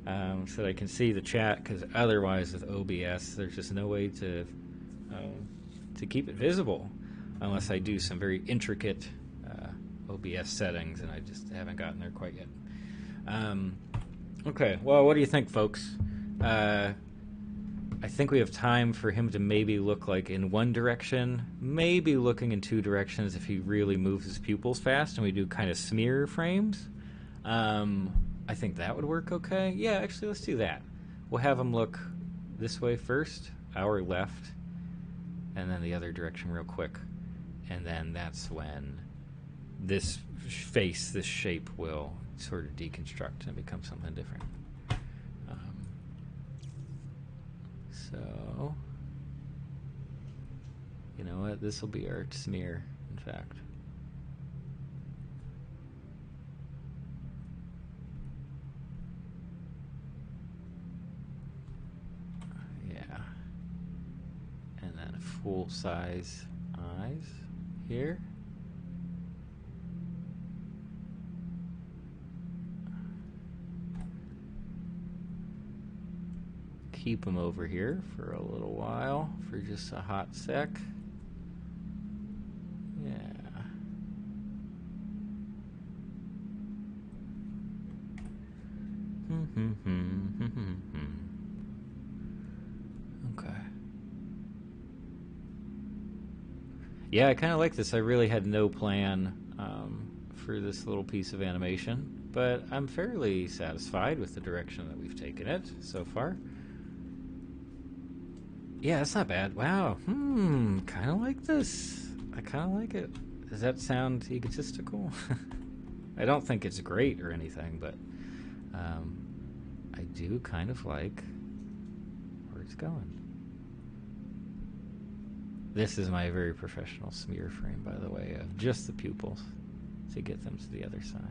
so that I can see the chat, because otherwise with OBS there's just no way to keep it visible unless I do some very intricate OBS settings, and I just haven't gotten there quite yet. Okay, well, what do you think, folks? I think we have time for him to maybe look like in one direction, maybe looking in two directions if he really moves his pupils fast and we do kind of smear frames. I think that would work okay. Yeah, actually, let's do that. We'll have him look this way first, our left, and then the other direction real quick. And then that's when this face, this shape will sort of deconstruct and become something different. So, you know what? This will be our smear, in fact. full-size eyes here. Keep them over here for a little while, for just a hot sec. Yeah. Okay. Yeah, I kind of like this. I really had no plan for this little piece of animation, but I'm fairly satisfied with the direction that we've taken it so far. Yeah, that's not bad. Wow. Kind of like this. I kind of like it. Does that sound egotistical? I don't think it's great or anything, but I do kind of like where it's going. This is my very professional smear frame, by the way, of just the pupils to get them to the other side.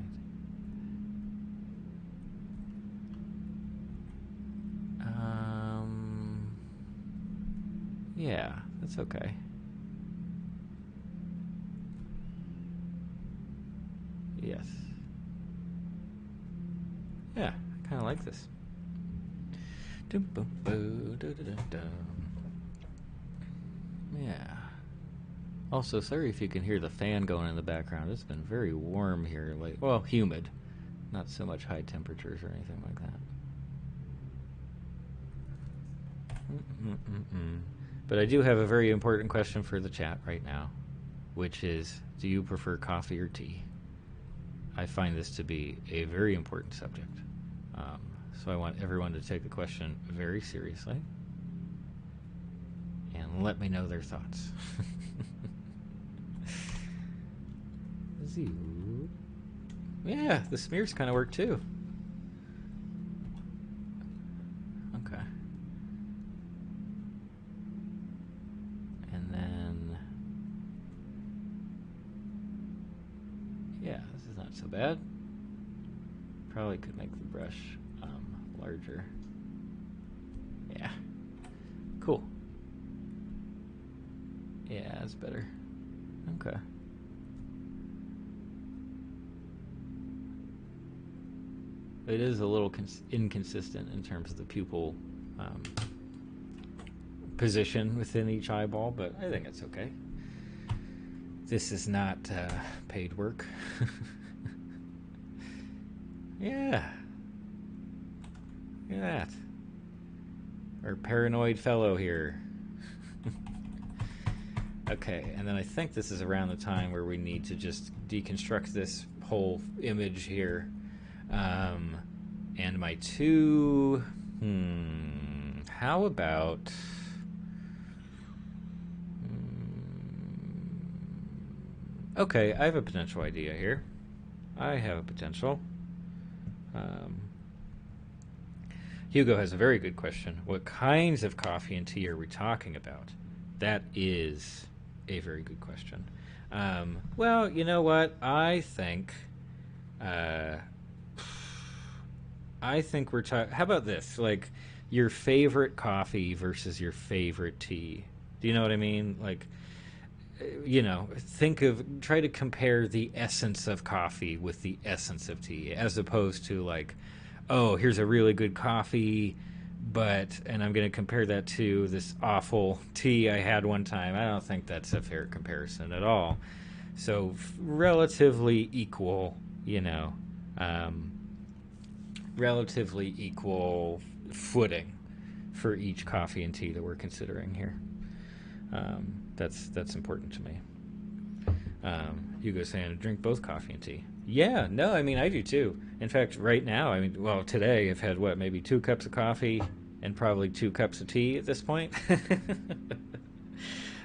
Yeah, that's okay. Yes. Yeah, I kind of like this. Yeah. Also, sorry if you can hear the fan going in the background. It's been very warm here, well, humid. Not so much high temperatures or anything like that. But I do have a very important question for the chat right now, which is, do you prefer coffee or tea? I find this to be a very important subject. So I want everyone to take the question very seriously and let me know their thoughts. Yeah, the smears kind of work too. Okay. And then, yeah, this is not so bad. Probably could make the brush larger. Yeah. Cool. Yeah, that's better. Okay. It is a little inconsistent in terms of the pupil position within each eyeball, but I think it's okay. This is not paid work. Yeah. Look at that. Our paranoid fellow here. Okay, and then I think this is around the time where we need to just deconstruct this whole image here. And my two... how about... Okay, I have a potential idea here. I have a potential. Hugo has a very good question. What kinds of coffee and tea are we talking about? That is a very good question. Well, you know what? I think we're talking... How about this? Like, your favorite coffee versus your favorite tea. Do you know what I mean? Like, you know, try to compare the essence of coffee with the essence of tea, as opposed to like, oh, here's a really good coffee, and I'm going to compare that to this awful tea I had one time. I don't think that's a fair comparison at all. So relatively equal, relatively equal footing for each coffee and tea that we're considering here. That's important to me. Hugo's saying, drink both coffee and tea. Yeah, no, I mean, I do too. In fact, right now, today I've had, maybe 2 cups of coffee and probably 2 cups of tea at this point.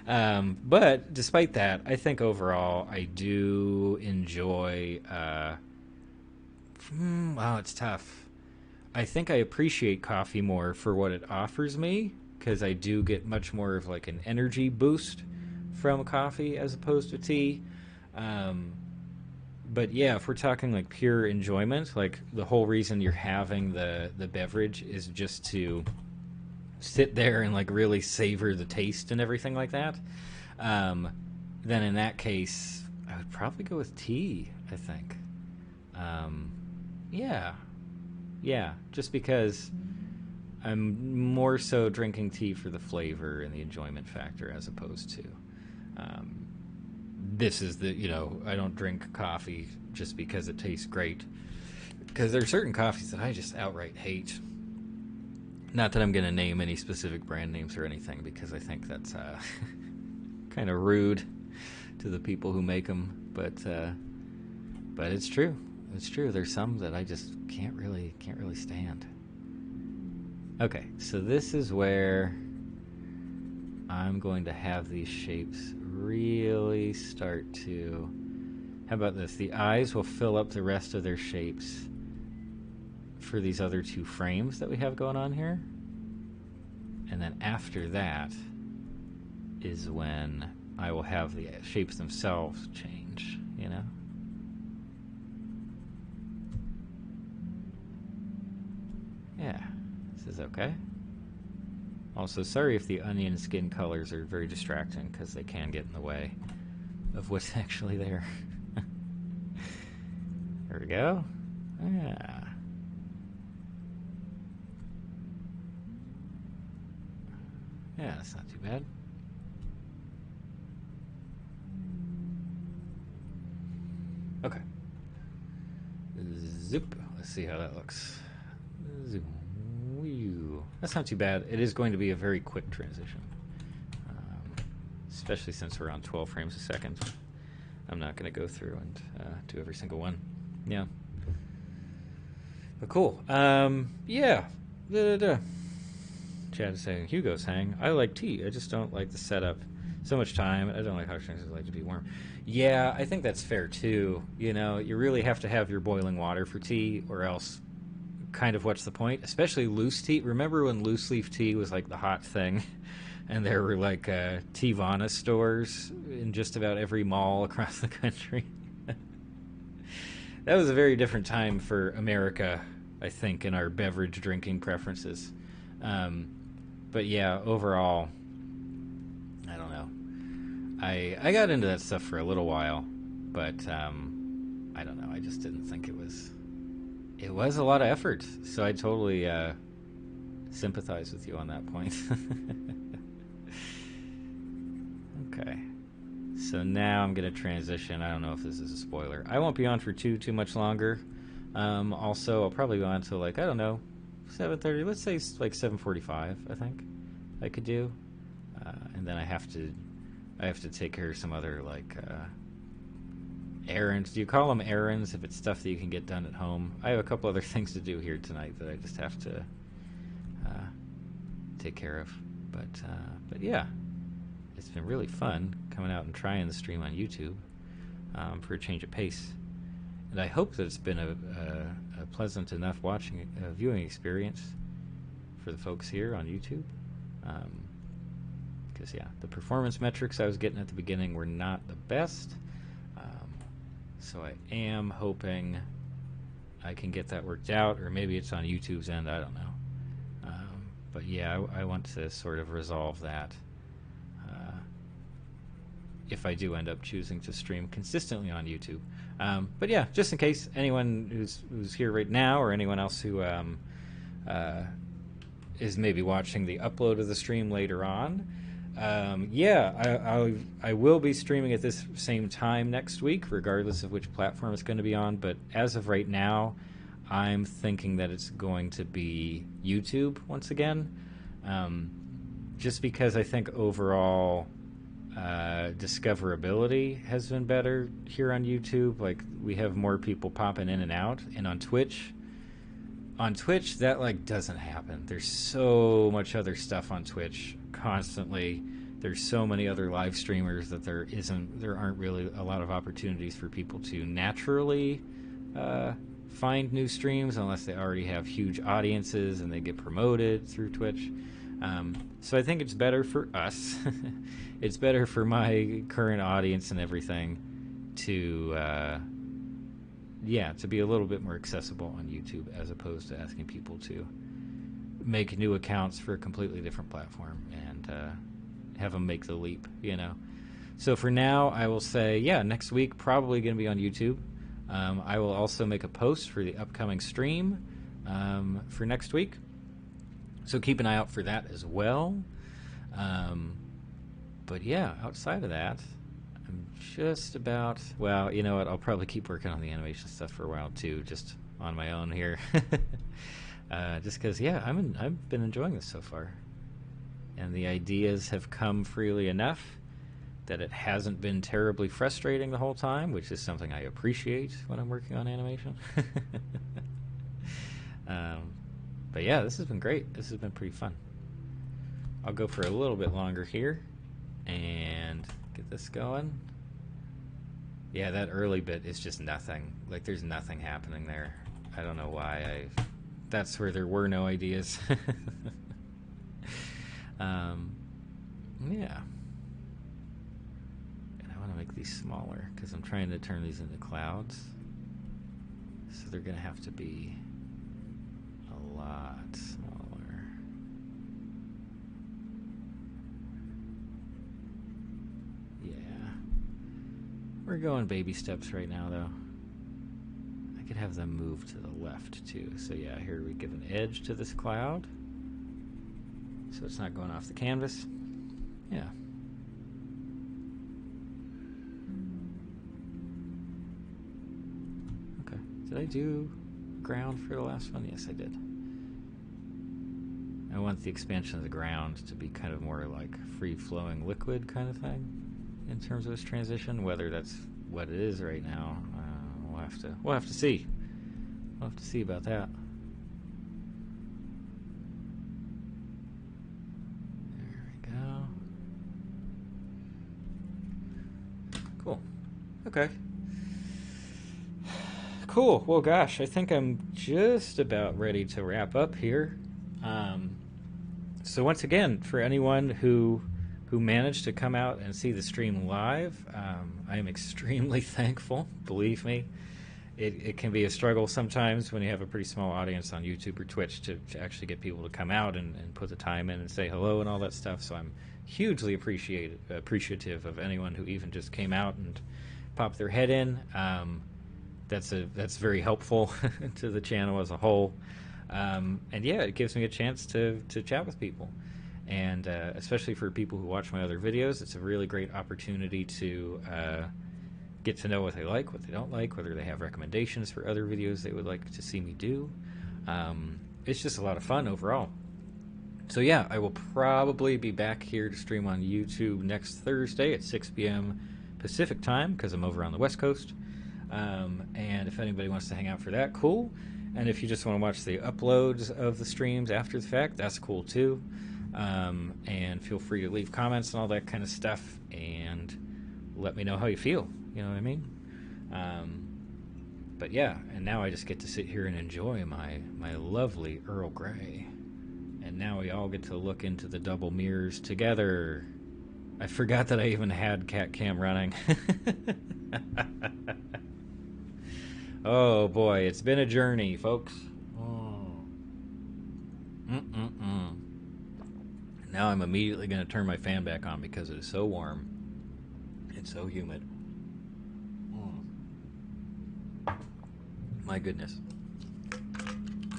But despite that, I think overall I do enjoy... it's tough. I think I appreciate coffee more for what it offers me, because I do get much more of like an energy boost from coffee as opposed to tea. But yeah, if we're talking like pure enjoyment, like the whole reason you're having the beverage is just to sit there and like really savor the taste and everything like that, um, then in that case, I would probably go with tea, I think. Um, yeah, yeah, just because I'm more so drinking tea for the flavor and the enjoyment factor as opposed to um, this is the, I don't drink coffee just because it tastes great. Because there are certain coffees that I just outright hate. Not that I'm going to name any specific brand names or anything, because I think that's kind of rude to the people who make them. But it's true. It's true. There's some that I just can't really stand. Okay, so this is where I'm going to have these shapes really start to... How about this? The eyes will fill up the rest of their shapes for these other two frames that we have going on here. And then after that is when I will have the shapes themselves change, Yeah, this is okay. Also, sorry if the onion skin colors are very distracting, because they can get in the way of what's actually there. There we go. Yeah. Yeah, that's not too bad. Okay. Zoop. Let's see how that looks. Zoom. That's not too bad. It is going to be a very quick transition, especially since we're on 12 frames a second. I'm not going to go through and do every single one. Yeah. But cool. Yeah. Chad is saying, Hugo's saying, I like tea. I just don't like the setup. So much time. I don't like hot drinks. I like to be warm. Yeah, I think that's fair too. You really have to have your boiling water for tea, or else kind of what's the point? Especially loose tea. Remember when loose leaf tea was like the hot thing? And there were like Teavana stores in just about every mall across the country. That was a very different time for America, I think, in our beverage drinking preferences. But yeah, overall, I don't know. I got into that stuff for a little while, but I don't know. I just didn't think it was a lot of effort. So I totally sympathize with you on that point. Okay. So now I'm going to transition. I don't know if this is a spoiler. I won't be on for too much longer. Also, I'll probably go on to like, I don't know, 7:30. Let's say like 7:45. I think I could do, and then I have to take care of some other like errands. Do you call them errands if it's stuff that you can get done at home? I have a couple other things to do here tonight that I just have to take care of. But yeah, it's been really fun coming out and trying the stream on YouTube for a change of pace. And I hope that it's been a pleasant enough viewing experience for the folks here on YouTube. Because, yeah, the performance metrics I was getting at the beginning were not the best. So I am hoping I can get that worked out, or maybe it's on YouTube's end, I don't know. But yeah, I want to sort of resolve that if I do end up choosing to stream consistently on YouTube. But yeah, just in case anyone who's here right now, or anyone else who is maybe watching the upload of the stream later on, I will be streaming at this same time next week, regardless of which platform it's going to be on. But as of right now, I'm thinking that it's going to be YouTube once again, just because I think overall discoverability has been better here on YouTube. Like, we have more people popping in and out, and on Twitch that like doesn't happen. There's so much other stuff on Twitch constantly. There's so many other live streamers that there aren't really a lot of opportunities for people to naturally find new streams unless they already have huge audiences and they get promoted through Twitch. So I think it's better for us. It's better for my current audience and everything to be a little bit more accessible on YouTube, as opposed to asking people to make new accounts for a completely different platform and have them make the leap, you know. So for now, I will say, yeah, next week probably going to be on YouTube. I will also make a post for the upcoming stream for next week. So keep an eye out for that as well. But yeah, outside of that, I'm just about, well, you know what, I'll probably keep working on the animation stuff for a while too, just on my own here. Just because, yeah, I've been enjoying this so far. And the ideas have come freely enough that it hasn't been terribly frustrating the whole time, which is something I appreciate when I'm working on animation. But yeah, this has been great. This has been pretty fun. I'll go for a little bit longer here and get this going. Yeah, that early bit is just nothing. Like, there's nothing happening there. I don't know why. That's where there were no ideas. Yeah. And I want to make these smaller because I'm trying to turn these into clouds. So they're going to have to be a lot smaller. Yeah. We're going baby steps right now, though. I could have them move to the left, too. So yeah, here we give an edge to this cloud. So it's not going off the canvas. Yeah. Okay. Did I do ground for the last one? Yes, I did. I want the expansion of the ground to be kind of more like free-flowing liquid kind of thing in terms of its transition. Whether that's what it is right now, we'll have to see. We'll have to see about that. Cool. Okay. Cool. Well, gosh, I think I'm just about ready to wrap up here. So once again, for anyone who managed to come out and see the stream live, I am extremely thankful. Believe me, it can be a struggle sometimes when you have a pretty small audience on YouTube or Twitch to actually get people to come out and put the time in and say hello and all that stuff. So I'm hugely appreciative of anyone who even just came out and popped their head in. That's very helpful to the channel as a whole. And yeah, it gives me a chance to chat with people. And especially for people who watch my other videos, it's a really great opportunity to get to know what they like, what they don't like, whether they have recommendations for other videos they would like to see me do. It's just a lot of fun overall. So yeah, I will probably be back here to stream on YouTube next Thursday at 6 p.m. Pacific time because I'm over on the West Coast. And if anybody wants to hang out for that, cool. And if you just want to watch the uploads of the streams after the fact, that's cool too. And feel free to leave comments and all that kind of stuff and let me know how you feel. You know what I mean? But yeah, and now I just get to sit here and enjoy my lovely Earl Grey. And now we all get to look into the double mirrors together. I forgot that I even had cat cam running. Oh boy, it's been a journey, folks. Oh. Now I'm immediately going to turn my fan back on because it is so warm. It's so humid. My goodness.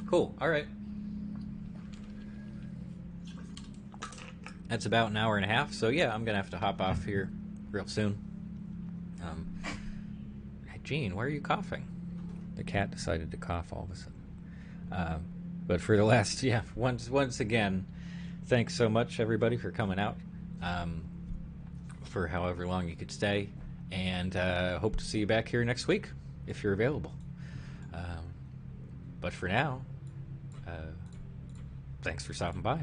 Cool. All right. That's about an hour and a half. So yeah, I'm going to have to hop off here real soon. Hey, Gene, why are you coughing? The cat decided to cough all of a sudden. But for the last, yeah, once again, thanks so much, everybody, for coming out for however long you could stay. And hope to see you back here next week if you're available. But for now, thanks for stopping by.